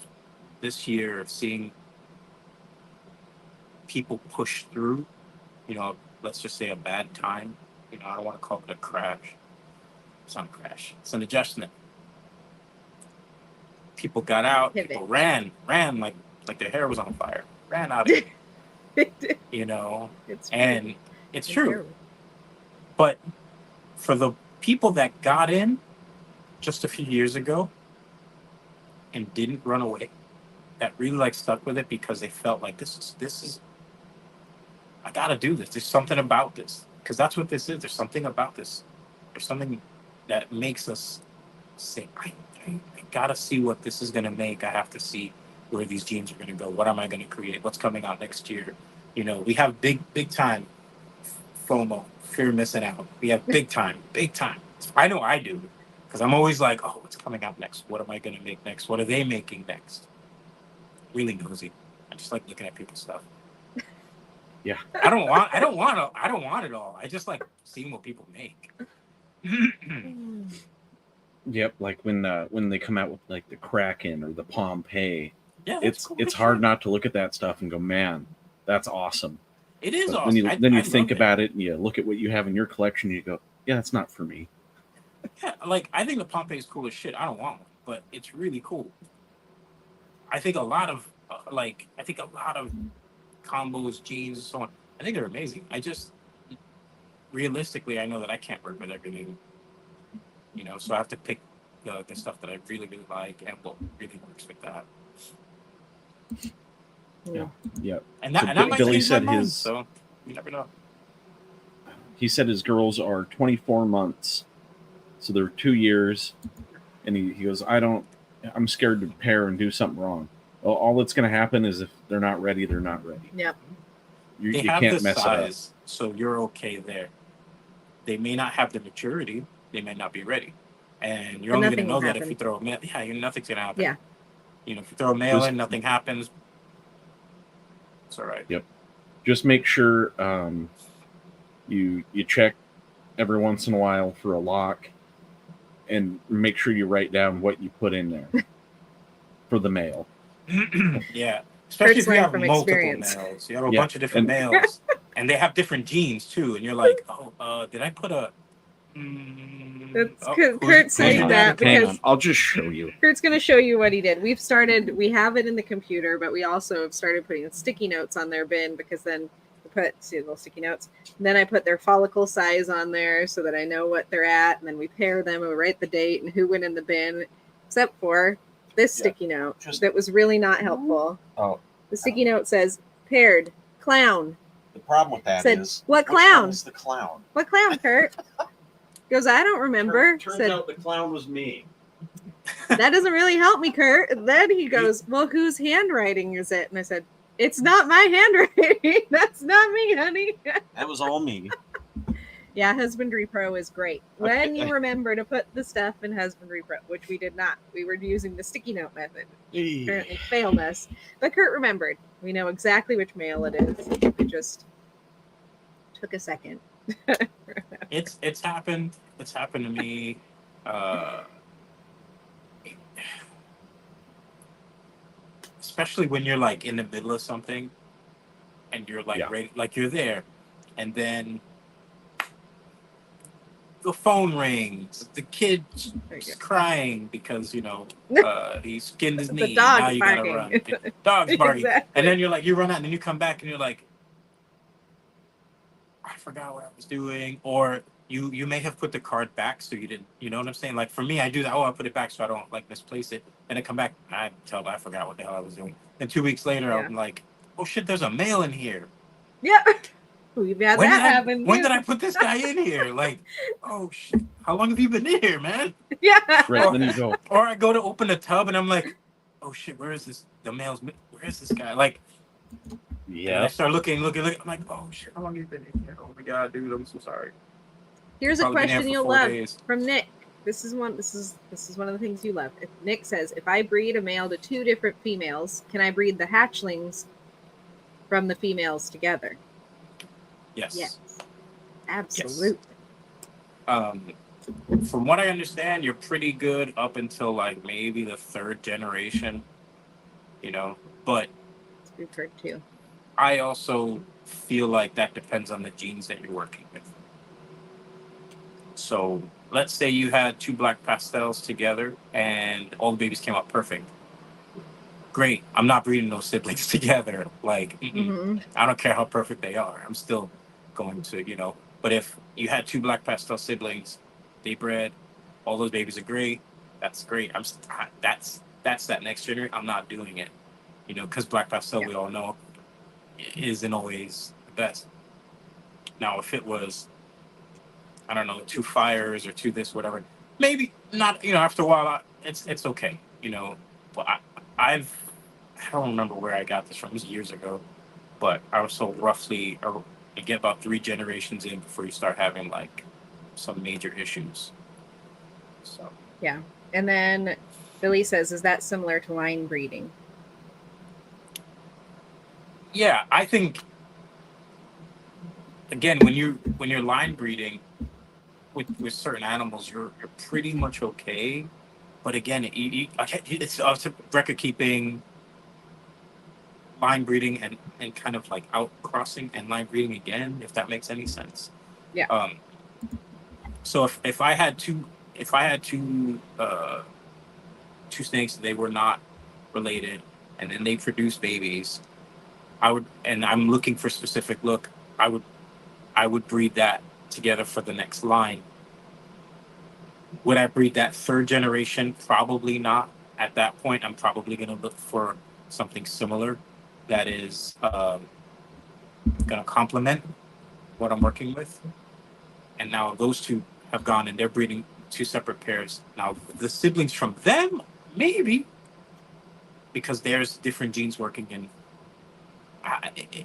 year of seeing people push through. You know, let's just say a bad time. You know, I don't want to call it a crash. It's not a crash. It's an adjustment. People got out. Pivot. People ran like their hair was on fire. Ran out of it. You know, It's and it's true. terrible. But for the people that got in just a few years ago and didn't run away, that really like stuck with it because they felt like this is I gotta do this. There's something about this. Because that's what this is. There's something about this. There's something that makes us say, I gotta see what this is gonna make. I have to see where these genes are gonna go. What am I gonna create? What's coming out next year? You know, we have big time FOMO, fear of missing out. We have big time. I know I do. Because I'm always like, oh, what's coming out next? What am I gonna make next? What are they making next? Really nosy. I just like looking at people's stuff. Yeah. I don't want it all. I just like seeing what people make. Yep, like when they come out with like the Kraken or the Pompeii, Yeah, that's cool. it's hard not to look at that stuff and go, man, that's awesome. It is But awesome. when you I think love about it and you look at what you have in your collection, you go, yeah, it's not for me. Yeah, like I think the Pompeii is cool as shit. I don't want one, but it's really cool. I think a lot of combos, genes, and so on. I think they're amazing. I just realistically, I know that I can't work with everything. You know, so I have to pick the stuff that I really like and what really works with that. Yeah. And that, So and that might Billy change my said mind, his- so you never know. He said his girls are 24 months, so they're 2 years, and he goes, I'm scared to pair and do something wrong. Well, all that's going to happen is if they're not ready, they're not ready. Yep. You They have can't the mess it up. size, so you're okay there. They may not have the maturity. They may not be ready. And you're But only going to nothing know will that if happen. you throw a male. Yeah, nothing's going to happen. Yeah. You know, if you throw a male Just- in, nothing happens. It's all right. Yep. Just make sure you check every once in a while for a lock, and make sure you write down what you put in there for the male. Yeah. Especially Kurt's if you learned have from multiple experience. males. You have a Yeah, bunch of different and- males. And they have different genes, too. And you're like, did I put a... That's who's- Kurt who's saying your that dad? Hang because on, I'll just show you. Kurt's going to show you what he did. We have it in the computer, but we also have started putting sticky notes on their bin because then see little sticky notes. And then I put their follicle size on there so that I know what they're at. And then we pair them and we write the date and who went in the bin, except for this Yeah, sticky note just- that was really not helpful. Oh, The sticky note says paired clown. the problem with that Said, what which one clown? is the clown? What clown, Kurt? Goes, I don't remember. Turns Said, out the clown was me. that doesn't really help me, Kurt. And then he goes, well, whose handwriting is it? And I said, it's not my handwriting. That's not me, honey. That was all me. Yeah, Husbandry Pro is great. When Okay. you remember to put the stuff in Husbandry Pro, which we did not. We were using the sticky note method. Apparently failed us. But Kurt remembered. We know exactly which mail it is. It just took a second. It's happened. It's happened to me. Especially when you're like in the middle of something and you're like Yeah. ready, like you're there, and then the phone rings, the kid's There you go. crying because he skinned his The knee. dog's Now you gotta barking. run. Dog's barking. Exactly. And then you're like, you run out and then you come back and you're like, I forgot what I was doing. Or you may have put the card back so you didn't, you know what I'm saying? Like for me, I do that. Oh, I put it back so I don't like misplace it. And then come back, I forgot what the hell I was doing. Then 2 weeks later, Yeah. I'm like, oh shit, there's a mail in here. Yeah. We've had that happen. When too. did I put this guy in here? Like, oh shit, how long have you been in here, man? Yeah. Right, then you go, Or I go to open the tub and I'm like, oh shit, where is this? The mail's, where is this guy? Like, and I yeah. start looking. I'm like, oh shit, how long have you been in here? Oh my god, dude, I'm so sorry. Here's a Probably been here question for you'll 4 love days. from Nick. This is one of the things you love. If Nick says, if I breed a male to 2 different females, can I breed the hatchlings from the females together? Yes. Yes. Absolutely. From what I understand, you're pretty good up until like maybe the 3rd generation, but We've heard too. I also feel like that depends on the genes that you're working with. So let's say you had 2 black pastels together and all the babies came out perfect. Great. I'm not breeding those siblings together. Like, Mhm. I don't care how perfect they are. I'm still going to, but if you had 2 black pastel siblings, they bred, all those babies are great. That's great. That's that next generation. I'm not doing it, because black pastel, we all know, isn't always the best. Now, if it was, I don't know, 2 fires or 2 this, whatever, maybe not, after a while, it's okay, but I don't remember where I got this from. It was years ago, but I was so roughly, you get about 3 generations in before you start having like some major issues. So Yeah. And then Billy says, is that similar to line breeding? yeah, I think again when you're line breeding with certain animals, you're pretty much okay. But again, it's record keeping, line breeding, and kind of like out crossing and line breeding again, if that makes any sense. Yeah. So if I had two snakes, they were not related, and then they produced babies, and I'm looking for specific look, I would breed that together for the next line. Would I breed that 3rd generation? Probably not. At that point, I'm probably going to look for something similar that is going to complement what I'm working with. And now those 2 have gone and they're breeding 2 separate pairs. Now the siblings from them, maybe, because there's different genes working in.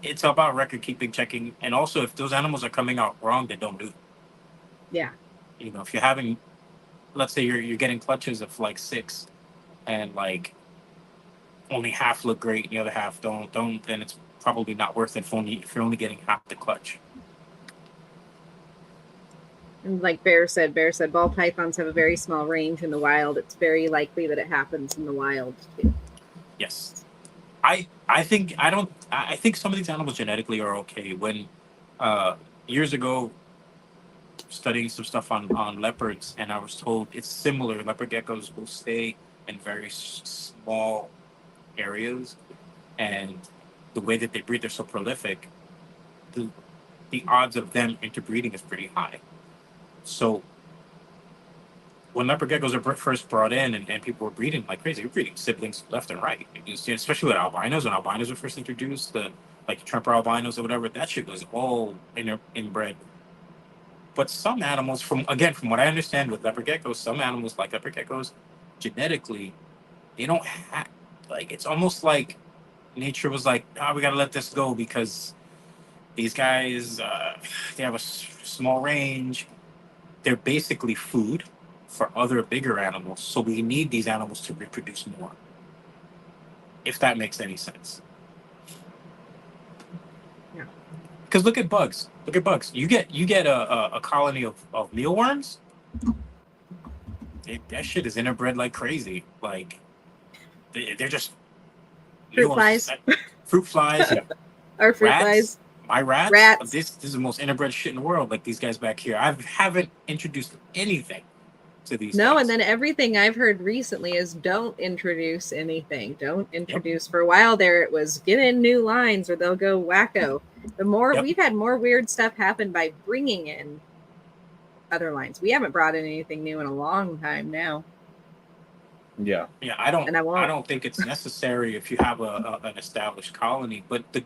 It's about record keeping, checking, and also if those animals are coming out wrong, then don't do it. Yeah. If you're having, let's say you're getting clutches of like 6, and like only half look great and the other half don't, then it's probably not worth it if you're only getting half the clutch. And like Bear said, ball pythons have a very small range in the wild. It's very likely that it happens in the wild too. Yes. I think some of these animals genetically are okay. When years ago, studying some stuff on leopards, and I was told it's similar. Leopard geckos will stay in very small areas, and the way that they breed, they're so prolific. The odds of them interbreeding is pretty high. So when leopard geckos are first brought in and people were breeding like crazy, they were breeding siblings left and right. Especially with albinos, when albinos were first introduced, like Tremper albinos or whatever, that shit was all inbred. But some animals, from what I understand with leopard geckos, some animals like leopard geckos, genetically, they don't have, like, it's almost like nature was like, we gotta let this go because these guys, they have a small range. They're basically food for other bigger animals. So we need these animals to reproduce more. If that makes any sense. Yeah. Because look at bugs. Look at bugs. You get a colony of mealworms. That shit is interbred like crazy. Like they're just Fruit mealworms. flies. Fruit flies. Or fruit Rats. flies. My rats. Rats. This is the most interbred shit in the world. Like these guys back here. I haven't introduced anything to these. No, things. and then everything I've heard recently is don't introduce anything. Don't introduce. For a while there, it was get in new lines or they'll go wacko. The more we've had more weird stuff happen by bringing in other lines. We haven't brought in anything new in a long time now. Yeah. Yeah, I don't. And I won't. I don't think it's necessary if you have an established colony. But the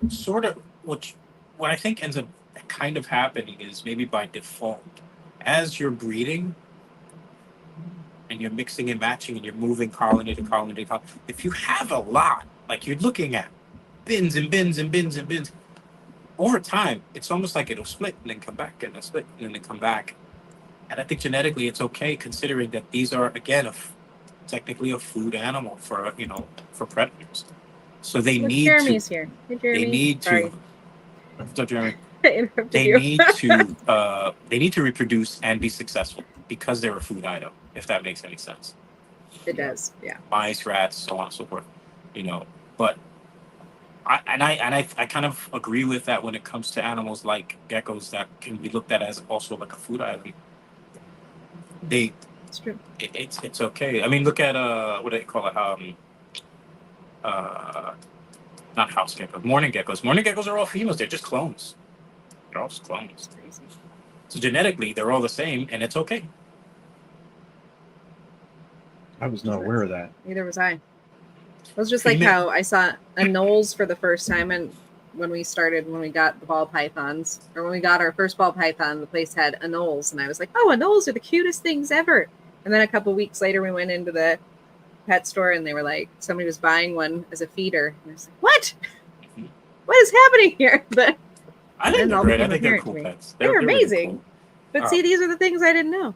sort of what I think ends up kind of happening is maybe by default, as you're breeding and you're mixing and matching and you're moving colony to colony to colony. If you have a lot, like you're looking at bins and bins and bins and bins, over time, it's almost like it'll split and then come back and then split and then come back. And I think genetically it's okay, considering that these are, again, technically a food animal for predators. So they Look, need Jeremy's to. here. Hey, Jeremy. They need Sorry. to. What's up, Jeremy? I interrupted They you. need to. They need to reproduce and be successful because they're a food item. If that makes any sense. It does. Yeah. Mice, rats, so on and so forth. But I kind of agree with that when it comes to animals like geckos that can be looked at as also like a food item. It's true. It's okay. I mean, look at what do they call it? Not house geckos, morning geckos. Morning geckos are all females. They're just clones. They're all just clones. It's crazy. So genetically, they're all the same, and it's okay. I was not aware of that. Neither was I. It was just like Female- how I saw a Knowles for the first time, and when we got the ball pythons, or when we got our first ball python, the place had a Knowles, and I was like, "Oh, a Knowles are the cutest things ever." And then a couple weeks later, we went into the pet store, and they were like, somebody was buying one as a feeder, and I was like, "What? What is happening here?" But I think And they're all great. I became think they're apparent cool to me. pets. They're really amazing. cool. see, these are the things I didn't know.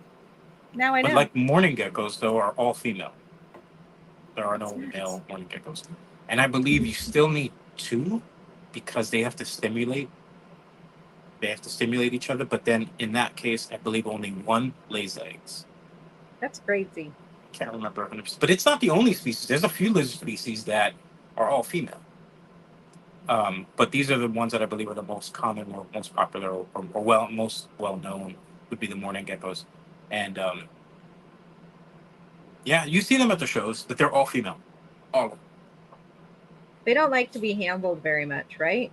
Now I know. But like morning geckos, though, are all female. There are no That's male morning geckos, and I believe you still need two because they have to stimulate. They have to stimulate each other, but then in that case, I believe only one lays eggs. That's crazy. Can't remember 100%, but it's not the only species. There's a few lizard species that are all female. But these are the ones that I believe are the most common or most popular or most well known would be the morning geckos. And yeah, you see them at the shows, but they're all female. All of them. They don't like to be handled very much, right?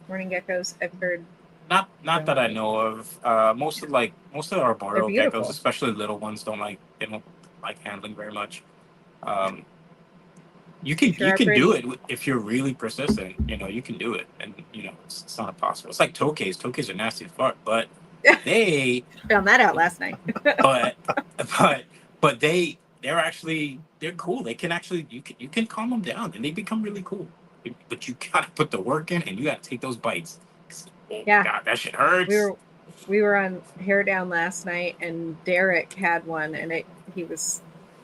Morning geckos, I've heard. Not that I know of. Most of arboreal They're beautiful. geckos, especially little ones, don't like handling very much. You can Sure you are can do pretty. it if you're really persistent. You can do it, and it's not impossible. It's like tokays. Tokays are nasty as fuck, but they Found that out last night. but they're cool. They can actually you can calm them down, and they become really cool. But you gotta put the work in, and you gotta take those bites. Oh Yeah. God, that shit hurts. We were on Hair Down last night, and Derek had one, and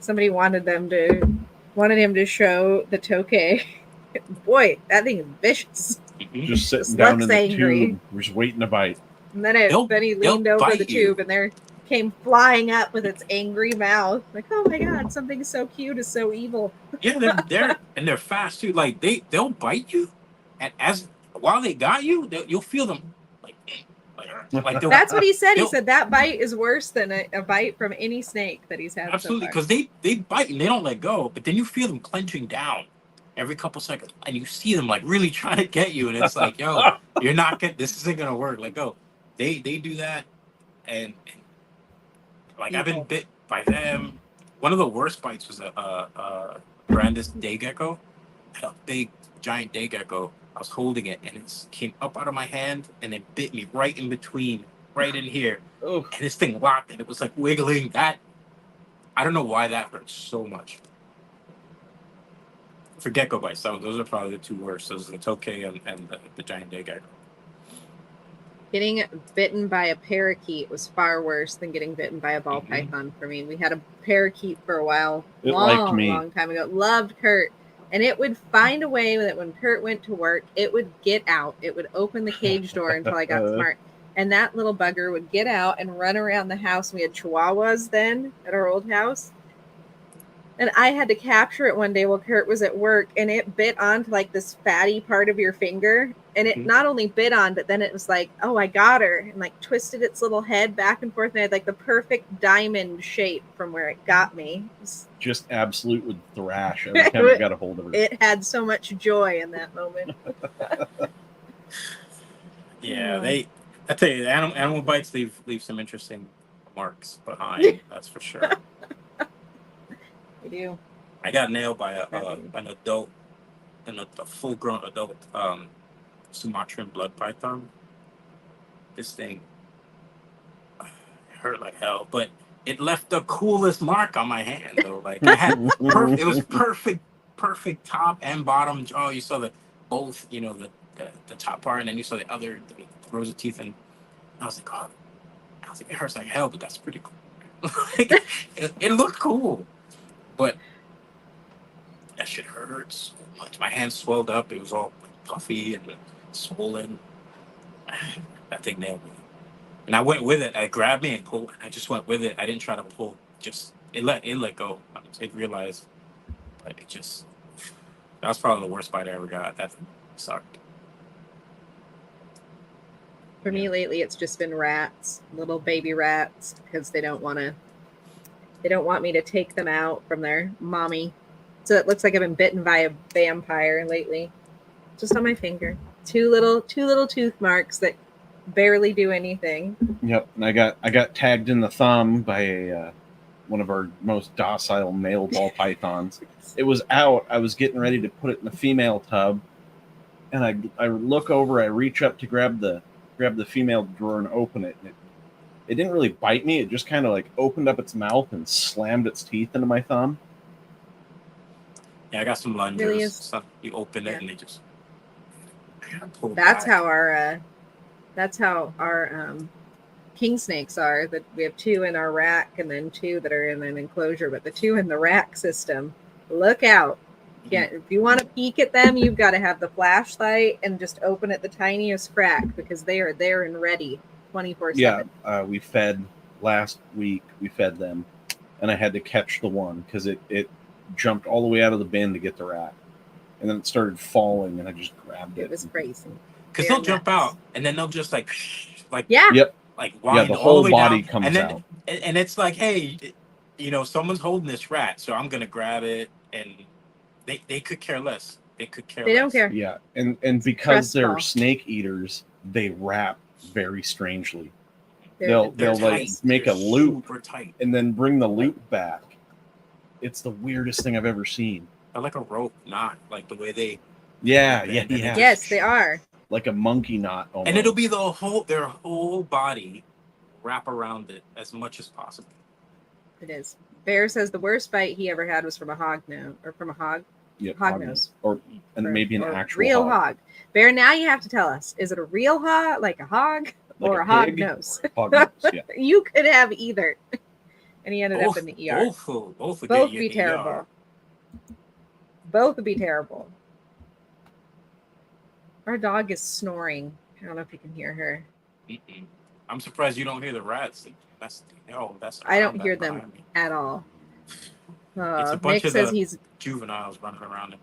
somebody wanted him to show the tokay. Boy, that thing is vicious. Mhm. Just sitting Just down looks in the angry. tube, just waiting to bite. And then he They'll leaned over bite the you. tube, and there came flying up with its angry mouth. Like, oh my God, something so cute is so evil. Yeah, they're fast too. Like they'll bite you, and while they got you, you'll feel them like they'll, That's what he said. He they'll- said that bite is worse than a bite from any snake that he's had. absolutely, so far. because they bite and they don't let go, but then you feel them clenching down every couple seconds, and you see them like really trying to get you, and it's like, yo, you're not getting this. Isn't gonna work. Let go. They do that, and like I've been bit by them. One of the worst bites was a Brandis day gecko, a big giant day gecko. I was holding it, and it came up out of my hand, and it bit me right in right in here, Oh, and this thing locked, and it was like wiggling. That I don't know why that hurt so much. For gecko bites, those are probably the two worst. Those are the tokay and the giant day gecko. Getting bitten by a parakeet was far worse than getting bitten by a ball Mhm. python for me. We had a parakeet for a while, It liked long, me. long time ago. Loved Kurt. And it would find a way that when Kurt went to work, it would get out. It would open the cage door until I got smart. And that little bugger would get out and run around the house. We had chihuahuas then at our old house. And I had to capture it one day while Kurt was at work, and it bit onto like this fatty part of your finger. And it Mhm. not only bit on, but then it was like, oh, I got her, and like twisted its little head back and forth. And I had like the perfect diamond shape from where it got me. just absolute would thrash every time I got a hold of her. It had so much joy in that moment. Yeah, I tell you, the animal bites leave some interesting marks behind. That's for sure. They do. I got nailed by an adult, a full grown adult Sumatran blood python. This thing hurt like hell, but it left the coolest mark on my hand though. Like I had it was perfect top and bottom jaw. You saw both, the top part, and then you saw the other rows of teeth, and I was like, it hurts like hell, but that's pretty cool. Like, it looked cool, but that shit hurts so much. My hand swelled up. It was all puffy and swollen. That thing nailed me. And I went with it. I grabbed me and pulled. I just went with it. I didn't try to pull. Just it let go. It realized, but it just. That was probably the worst bite I ever got. That sucked. For me lately, it's just been rats, little baby rats, because they don't want me to take them out from their mommy. So it looks like I've been bitten by a vampire lately. Just on my finger. Two little tooth marks that barely do anything. Yep, and I got tagged in the thumb by one of our most docile male ball pythons. It was out. I was getting ready to put it in the female tub, and I look over. I reach up to grab the female drawer and open it. And it didn't really bite me. It just kind of like opened up its mouth and slammed its teeth into my thumb. Yeah, I got some lungers. Really is. Stuff. You open it and they just. That's how our king snakes are. That we have two in our rack and then two that are in an enclosure. But the two in the rack system, look out! If you want to peek at them, you've got to have the flashlight and just open it the tiniest crack, because they are there and ready 24/7. Yeah, we fed last week. We fed them, and I had to catch the one because it jumped all the way out of the bin to get the rat, and then it started falling, and I just grabbed it. It was crazy. Because they'll jump out and then they'll just like Yeah. Yep. like wind the all whole the way body down, comes and then, out. And it's like, hey, someone's holding this rat, so I'm gonna grab it, and they could care less. They don't care. Yeah, and because they're Stressful. snake eaters, they wrap very strangely. They're They'll like tight. make They're a loop super tight. and then bring the loop back. It's the weirdest thing I've ever seen. They're like a rope knot, like the way they. Yeah. Yes, they are. Like a monkey knot almost. And it'll be their whole body wrap around it as much as possible. It is. Bear says the worst bite he ever had was from a hog nose, or from a hog. Yep, hog nose. Maybe an or actual real hog. Bear, now you have to tell us: is it a real hog, like a hog, Like or a hog pig nose? or a hog nose, yeah. You could have either. And he ended up in the ER. Both would Both get you be in the terrible. ER. Both would be terrible. Our dog is snoring. I don't know if you can hear her. Mm-mm. I'm surprised you don't hear the rats. That's. I don't hear them at all. It's a bunch Nick of says the he's juveniles running around.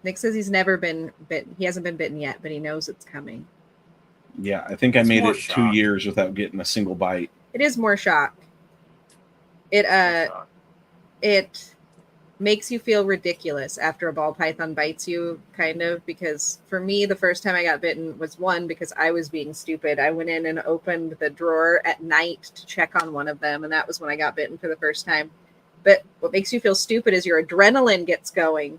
Nick says he's never been bitten. He hasn't been bitten yet, but he knows it's coming. Yeah, I think I It's made more it shock. 2 years without getting a single bite. It is more shock. It makes you feel ridiculous after a ball python bites you, kind of, because for me, the first time I got bitten was one, because I was being stupid. I went in and opened the drawer at night to check on one of them, and that was when I got bitten for the first time. But what makes you feel stupid is your adrenaline gets going.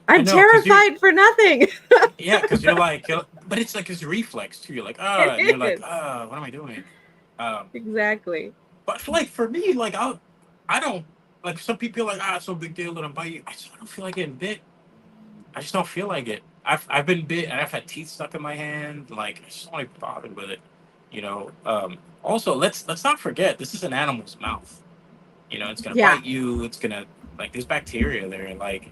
I'm know, 'cause terrified for nothing. Yeah, because but it's like his reflex too. You're like, It and you're like, is. what am I doing? Um, Exactly. but like for me, like I don't like some people are like, it's no big deal that I'm bite you. I just don't feel like getting bit. I just don't feel like it. I've been bit and I've had teeth stuck in my hand. Like I just don't want to be bothered with it. You know. Also, let's not forget this is an animal's mouth. You know, it's gonna Yeah. bite you. It's gonna like there's bacteria there. Like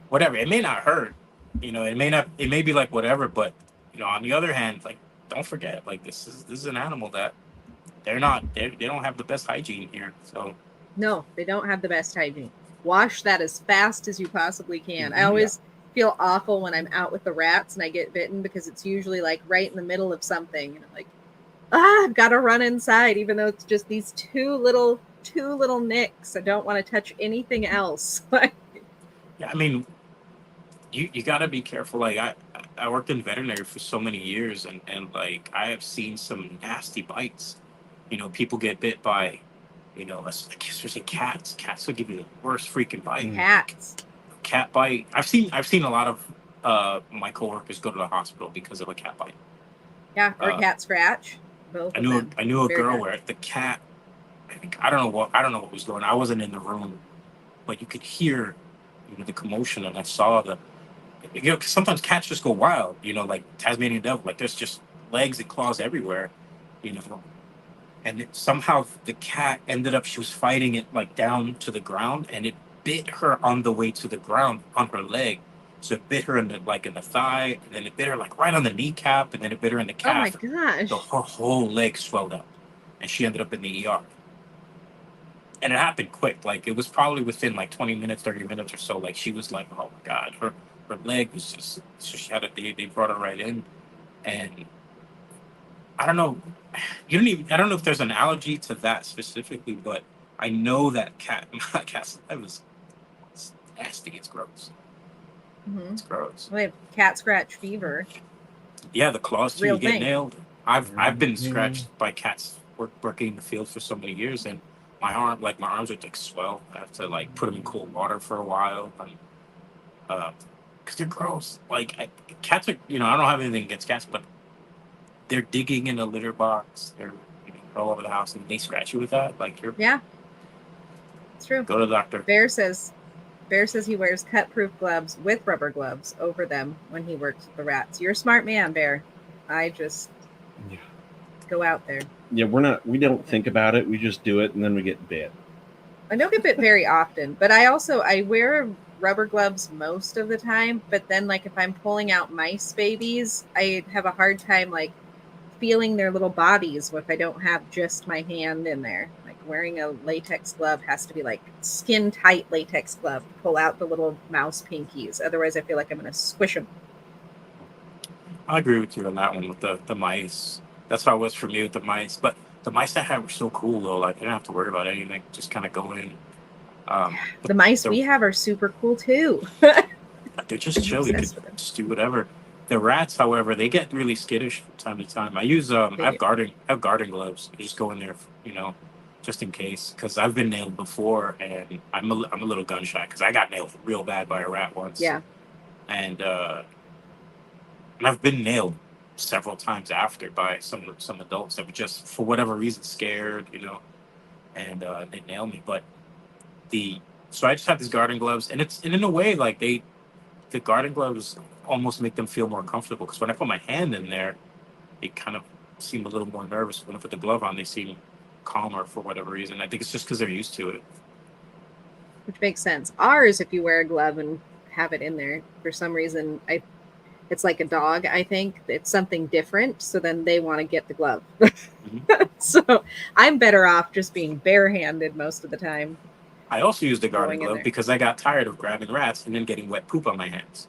whatever. It may not hurt. You know, it may not. It may be like whatever. But you know, on the other hand, like don't forget, like this is an animal that they don't have the best hygiene here. So No, they don't have the best hygiene. Wash that as fast as you possibly can. I yeah. always feel awful when I'm out with the rats and I get bitten because it's usually like right in the middle of something. And I'm like, I've got to run inside, even though it's just these two little nicks. I don't want to touch anything else. Yeah, I mean, you got to be careful. Like I worked in veterinary for so many years, and like I have seen some nasty bites. You know, people get bit by, especially cats. Cats will give you the worst freaking bite. Cats. Cat bite. I've seen a lot of my coworkers go to the hospital because of a cat bite. Yeah, or cat scratch. Both I of knew them. I knew a Very girl bad. where the cat. I don't know what was going on. I wasn't in the room, but you could hear the commotion, and I saw the. 'Cause sometimes cats just go wild. You know, like Tasmanian devil. Like there's just legs and claws everywhere. You know, and somehow the cat ended up. She was fighting it like down to the ground, and it bit her on the way to the ground on her leg. So it bit her in the thigh, and then it bit her like right on the kneecap, and then it bit her in the Oh my calf. gosh. Her whole leg swelled up, and she ended up in the ER. And it happened quick. Like it was probably within like 20 minutes, 30 minutes or so. Like she was like, oh my god, her leg was just. So she had it. They brought her right in, and I don't know. You don't even. I don't know if there's an allergy to that specifically, but I know that cat's saliva is it's nasty. It's gross. Mm-hmm. It's gross. We have cat scratch fever. Yeah, the claws too. Real You get thing. nailed. I've been scratched by cats working in the field for so many years, and my arms would like swell. I have to like put them in cold water for a while, and because they're gross. Like cats are. I don't have anything against cats, but they're digging in a litter box. They're all over the house, and they scratch you with that. Like you're Yeah, it's true. go to the doctor. Bear says he wears cut-proof gloves with rubber gloves over them when he works with the rats. You're a smart man, Bear. I just go out there. Yeah, we don't think about it. We just do it, and then we get bit. I don't get bit very often, but I wear rubber gloves most of the time. But then, like, if I'm pulling out mice babies, I have a hard time, like, feeling their little bodies if I don't have just my hand in there. Like, wearing a latex glove has to be, like, skin-tight latex glove to pull out the little mouse pinkies. Otherwise, I feel like I'm going to squish them. I agree with you on that one with the mice. That's how it was for me with the mice. But the mice I had were so cool though. Like I didn't have to worry about anything. Just kind of go in. The mice we have are super cool too. They're just chill. You Obsessed could with them. just do whatever. The rats, however, they get really skittish from time to time. I use I have garden gloves. I just go in there, just in case. Because I've been nailed before, and I'm a little gun shy because I got nailed real bad by a rat once. Yeah. And I've been nailed several times after by some adults that were just for whatever reason scared, and they nailed me. But so I just have these garden gloves, and in a way like the garden gloves almost make them feel more comfortable because when I put my hand in there, they kind of seem a little more nervous. When I put the glove on, they seem calmer for whatever reason. I think it's just because they're used to it. Which makes sense. Ours, if you wear a glove and have it in there, for some reason, it's like a dog, I think. It's something different, so then they want to get the glove. Mm-hmm. So I'm better off just being barehanded most of the time. I also use the garden Going in glove there. because I got tired of grabbing rats and then getting wet poop on my hands.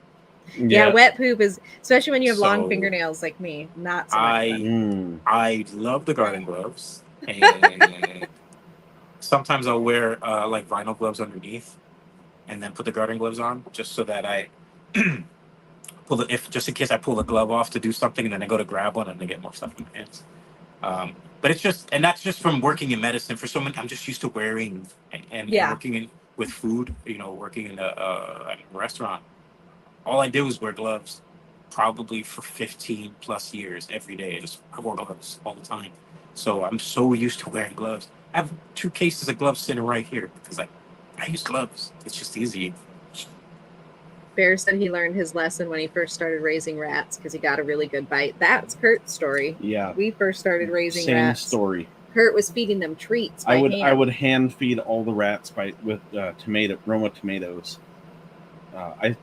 Yeah, wet poop is, especially when you have long So, fingernails like me, not so much fun. I love the garden gloves, and sometimes I'll wear like vinyl gloves underneath, and then put the garden gloves on just so that I just in case I pull the glove off to do something, and then I go to grab one and I get more stuff in my hands. But that's just from working in medicine. For someone, I'm just used to wearing and working with food. Working in a restaurant. all I did was wear gloves, probably for 15 plus years every day. I wore gloves all the time. So I'm so used to wearing gloves. I have 2 cases of gloves sitting right here because I use gloves. It's just easy. Bear said he learned his lesson when he first started raising rats because he got a really good bite. That's Kurt's story. Yeah. We first started raising Same rats. story. Kurt was feeding them treats by hand. I would hand feed all the rats with Roma tomatoes.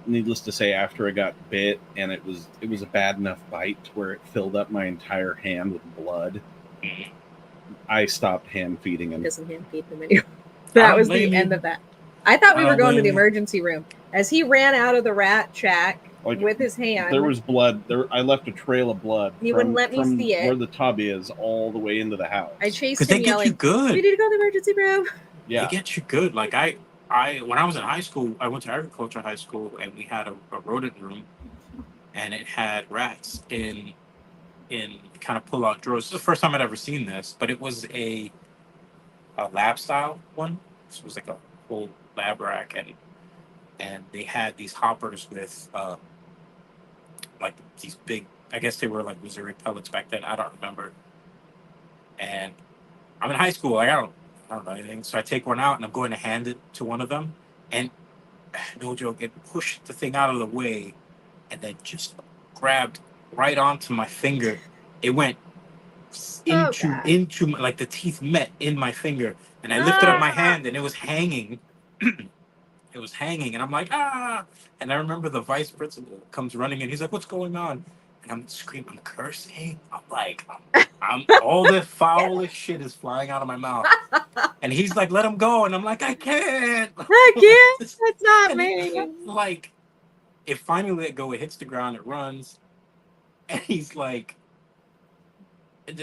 Needless to say, after I got bit and it was a bad enough bite where it filled up my entire hand with blood, I stopped hand feeding him. Doesn't hand feed them anymore. That was the end of that. I thought we were going to the emergency room as he ran out of the rat shack with his hand. There was blood. I left a trail of blood. He wouldn't let me see it. Where the tub is, all the way into the house. I chased him yelling, "You good? We need to go to the emergency room." Yeah, they get you good. Like I when I was in high school, I went to agriculture high school, and we had a rodent room, and it had rats in kind of pull out drawers. This is the first time I'd ever seen this, but it was a lab style one. So it was like a whole lab rack, and they had these hoppers with like these big, I guess they were like Missouri pellets back then. I don't remember. And I'm in high school. I don't know anything. So I take one out and I'm going to hand it to one of them. And no joke, it pushed the thing out of the way and then just grabbed right onto my finger. It went into like the teeth met in my finger. And I lifted up my hand and it was hanging. It was hanging, and I'm like, ah! And I remember the vice principal comes running in. He's like, what's going on? And I'm screaming, I'm cursing. I'm like, I'm all this foulest shit is flying out of my mouth. And he's like, let him go. And I'm like, I can't. I can't. That's not me. Like, it finally let go. It hits the ground. It runs. And he's like,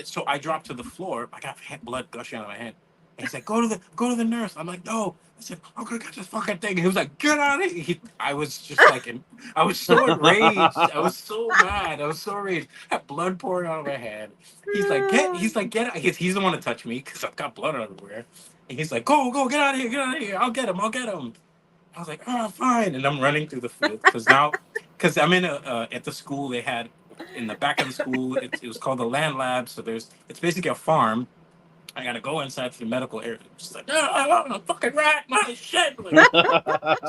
so I dropped to the floor. I got blood gushing out of my hand. And he's like, go to the nurse. I'm like, no. I said, I'm gonna get this fucking thing. And he was like, get out of here. I was just like, I was so enraged. I was so mad. I was so enraged. I had blood pouring out of my head. He's like, get out. He's the one to touch me because I've got blood everywhere. And he's like, go, get out of here. I'll get him. I was like, oh, fine. And I'm running through the field because I'm in at the school. They had in the back of the school, it was called the land lab. So it's basically a farm. I gotta go inside to the medical area. She's like, I'm a fucking rat, my shit. Like, I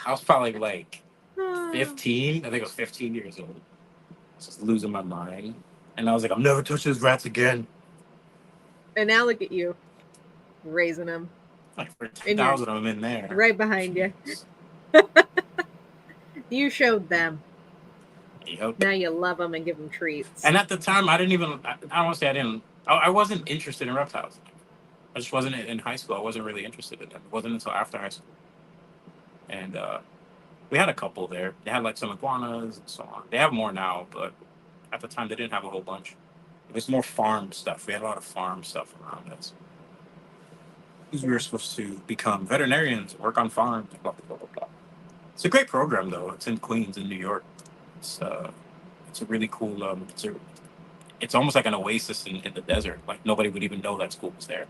was probably like 15. I think I was 15 years old. Just losing my mind. And I was like, I'm never touching those rats again. And now look at you, raising them. Like for 10,000 of them in there. Right behind you. You showed them. Yep. Now you love them and give them treats. And at the time, I don't want to say I wasn't interested in reptiles. I just wasn't in high school. I wasn't really interested in them. It wasn't until after high school. And we had a couple there. They had like some iguanas and so on. They have more now, but at the time they didn't have a whole bunch. It was more farm stuff. We had a lot of farm stuff around us. Because we were supposed to become veterinarians, work on farms, blah, blah, blah, blah. It's a great program, though. It's in Queens, in New York. It's a really cool. It's almost like an oasis in the desert. Like nobody would even know that school was there.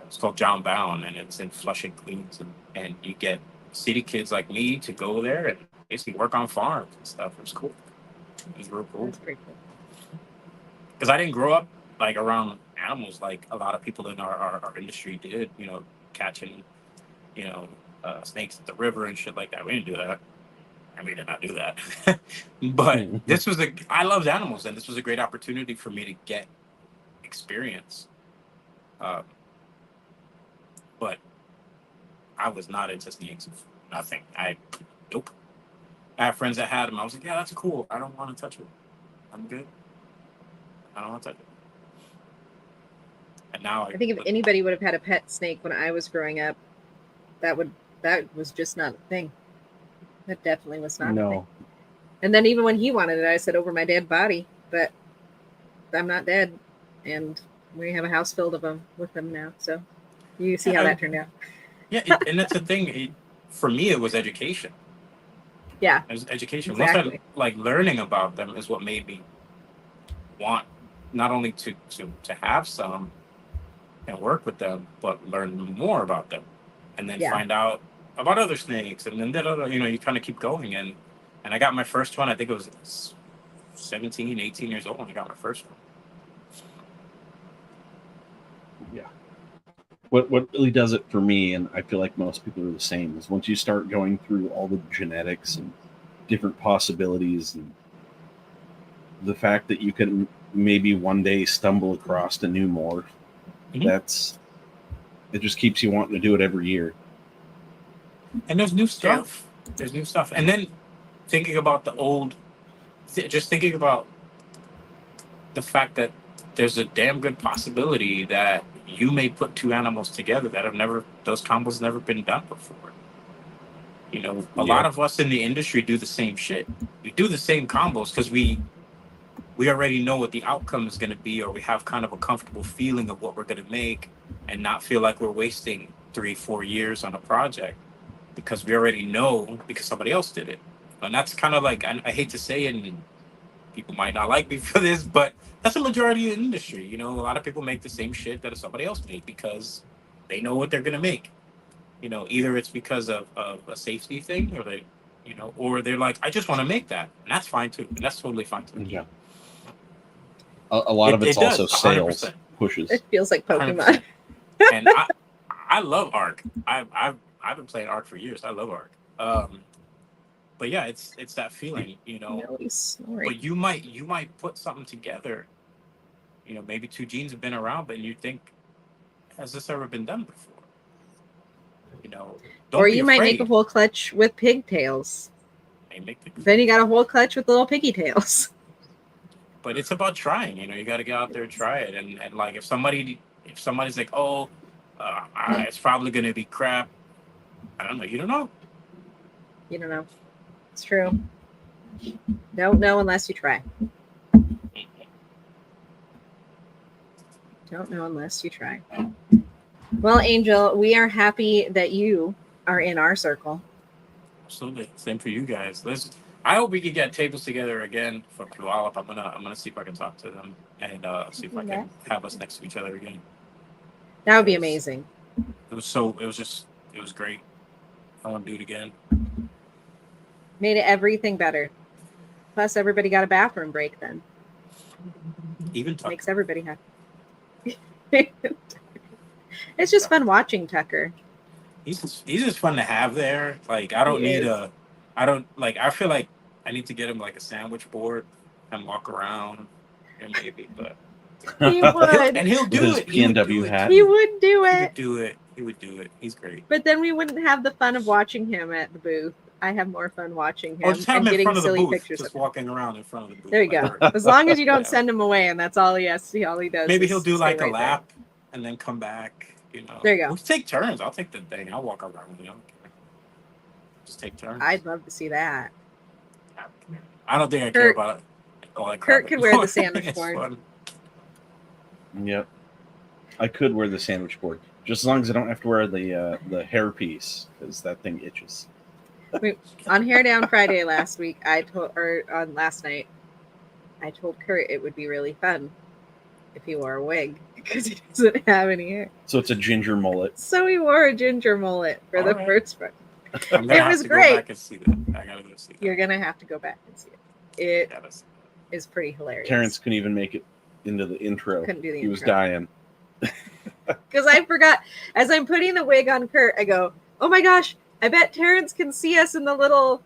It's called John Bound, and it's in Flushing, Queens, and you get city kids like me to go there and basically work on farms and stuff. It was cool. It was real cool. That's pretty cool. Because I didn't grow up like around animals like a lot of people in our industry did. You know, catching, snakes at the river and shit like that. We didn't do that. We did not do that. But I loved animals, and this was a great opportunity for me to get experience. But I was not into snakes. Nothing. Nope. I have friends that had them. I was like, yeah, that's cool. I don't want to touch it. I'm good. I don't want to touch it. And now I think if anybody would have had a pet snake when I was growing up, that was just not a thing. That definitely was not a thing. And then even when he wanted it, I said over my dead body, but I'm not dead. And we have a house filled of them with them now. So you see how that turned out. Yeah, and that's the thing. For me, it was education. Yeah. It was education. Exactly. Once I learning about them is what made me want not only to have some and work with them, but learn more about them. And then find out about other snakes, and then you kind of keep going, and I got my first one. I think it was 17, 18 years old when I got my first one. Yeah. What really does it for me, and I feel like most people are the same, is once you start going through all the genetics and different possibilities, and the fact that you can maybe one day stumble across a new morph, it just keeps you wanting to do it every year. And there's new stuff. There's new stuff. And then thinking about just thinking about the fact that there's a damn good possibility that you may put two animals together that those combos never been done before. A lot of us in the industry do the same shit. We do the same combos because we already know what the outcome is going to be, or we have kind of a comfortable feeling of what we're going to make, and not feel like we're wasting 3-4 years on a project because we already know because somebody else did it. And that's kind of like, I hate to say it, and people might not like me for this, but that's the majority of the industry. A lot of people make the same shit that somebody else made because they know what they're going to make. Either it's because of a safety thing, or they're like, I just want to make that. And that's fine too. And that's totally fine too. Yeah. A lot of it's also does, sales 100%. Pushes. It feels like Pokemon. 100%. And I love Arc. I've been playing Arc for years. I love Arc. But yeah, it's that feeling, But you might put something together. Maybe two genes have been around, but you think, has this ever been done before? Or you might make a whole clutch with pigtails. Then you got a whole clutch with little piggy tails. But it's about trying. You got to get out there and try it. And like if somebody's like, oh, it's probably going to be crap. I don't know. You don't know. You don't know. It's true. Don't know unless you try. Don't know unless you try. Well, Angel, we are happy that you are in our circle. Absolutely. Same for you guys. I hope we can get tables together again for Puyallup. I'm gonna see if I can talk to them and see if I can have us next to each other again. That would be amazing. It was great. I want to do it again. Made everything better. Plus, everybody got a bathroom break then. Even Tucker. Makes everybody happy. It's just fun watching Tucker. He's just fun to have there. Like I feel like I need to get him like a sandwich board and walk around and maybe, but he would. And he'll do it. PNW hat. He would do it. He would do it. He's great. But then we wouldn't have the fun of watching him at the booth. I have more fun watching him just have and him in getting front of the silly booth, pictures just of walking around in front of the booth. There you go. As long as you don't send him away, and that's all he has. All he does. Maybe he'll do like a right lap and then come back. There you go. We'll take turns. I'll take the thing. I'll walk around with you. Just take turns. I'd love to see that. I don't think I care about all that crap. Kurt could wear the sandwich board. Fun. Yep. I could wear the sandwich board. Just as long as I don't have to wear the hairpiece, because that thing itches. On Hair Down Friday last night, I told Kurt it would be really fun if he wore a wig because he doesn't have any hair. So it's a ginger mullet. So he wore a ginger mullet for the first one. It was great. Go back and see that. I gotta go see that. You're gonna have to go back and see it. It is pretty hilarious. Terrence couldn't even make it into the intro. Couldn't do the intro. He was dying. Because I forgot, as I'm putting the wig on Kurt, I go, oh my gosh, I bet Terrence can see us in the little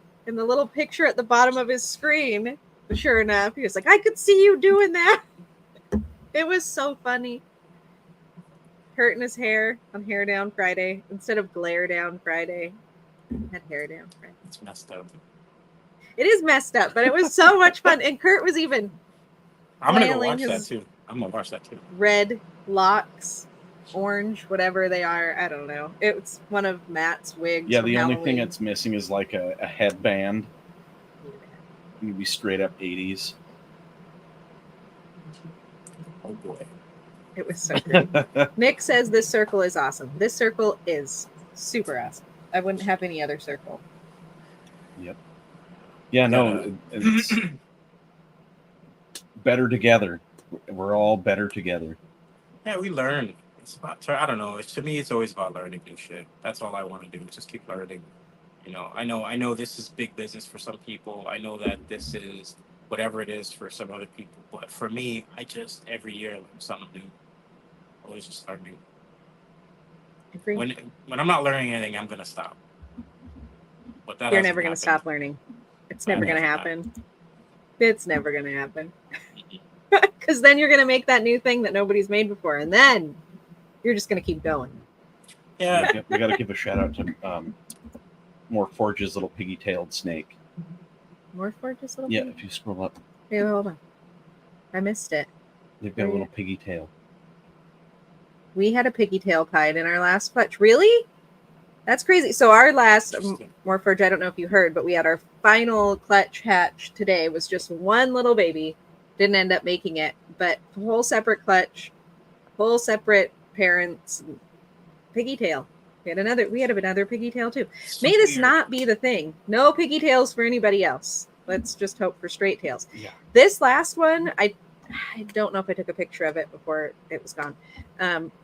picture at the bottom of his screen. But sure enough, he was like, I could see you doing that. It was so funny. Kurt and his hair on Hair Down Friday instead of Glare Down Friday. Had Hair Down Friday. It's messed up. It is messed up, but it was so much fun. And Kurt was even I'm gonna go watch that too. I'm gonna watch that too. Red locks, orange, whatever they are. I don't know. It's one of Matt's wigs. Yeah, the Halloween. only thing that's missing is like a headband. Maybe straight up 80s. Oh boy. It was so great. Nick says this circle is awesome. This circle is super awesome. I wouldn't have any other circle. Yep. Yeah, no, it's better together. We're all better together. Yeah, we learn. it's about, I don't know. It's, to me, it's always about learning new shit. That's all I want to do. Just keep learning. You know, I know this is big business for some people. I know that this is whatever it is for some other people. But for me, I just every year learn something new. Always just start new. Agree. When I'm not learning anything, I'm gonna stop. But that You're hasn't never going to happened. stop learning. It's That never going to hasn't happen. It's never going to happen. Because then you're going to make that new thing that nobody's made before. And then you're just going to keep going. Yeah, We got to give a shout out to More Forge's little piggy-tailed snake. More for just a little Yeah, bit? if you scroll up, Hey, hold on. I missed it. they've got a Oh, little piggy tail. We had a piggy tail tied in our last clutch. Really? That's crazy. So our last Interesting. Morforge, I don't know if you heard, but we had our final clutch hatch today. Was just one little baby. Didn't end up making it, but whole separate clutch, whole separate parents, piggy tail. We had another piggy tail too. May So this weird. not be the thing. No piggy tails for anybody else. Let's just hope for straight tails. Yeah. This last one, I don't know if I took a picture of it before it was gone.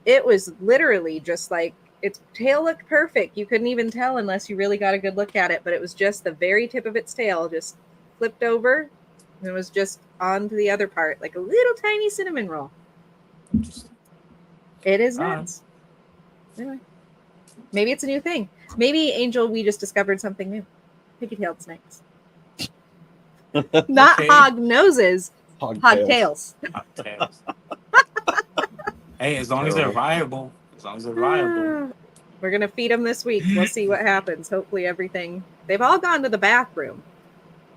It was literally just like its tail looked perfect. You couldn't even tell unless you really got a good look at it, but it was just the very tip of its tail just flipped over and it was just on to the other part, like a little tiny cinnamon roll. Interesting. It is All right. nuts. Anyway, maybe it's a new thing. Maybe, Angel, we just discovered something new. Piggy-tailed snakes. Not Okay. hog noses, hog tails. Hot tails. Hey, as long as they're Terrible. viable. As long as they're viable. We're going to feed them this week. We'll see what happens. Hopefully everything. They've all gone to the bathroom.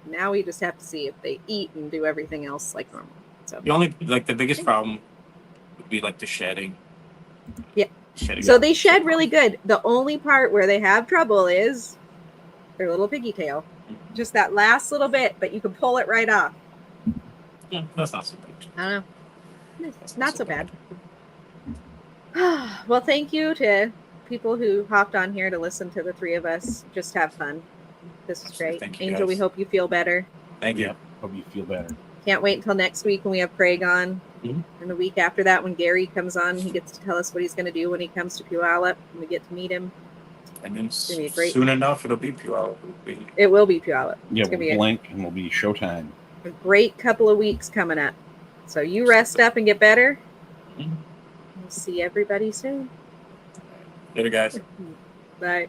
Now we just have to see if they eat and do everything else like normal. So The only like the biggest problem would be like the shedding. Yeah. Shedding. So they shed really good. The only part where they have trouble is their little piggy tail. Just that last little bit, but you can pull it right off. Yeah, that's not so bad. I don't know. It's not so bad. Well, thank you to people who hopped on here to listen to the three of us just have fun. This was great. Thank you, Angel, we guys. hope you feel better. Thank you. Yeah, hope you feel better. Can't wait until next week when we have Craig on. Mhm. And the week after that, when Gary comes on, he gets to tell us what he's going to do when he comes to Puyallup, and we get to meet him. And then gonna be great. soon enough, it'll be Puyallup. It will be Puyallup. Yeah, It's going to we'll be blink and we'll be showtime. a great couple of weeks coming up. So you rest up and get better. Mhm. We'll see everybody soon. Later, guys. Bye.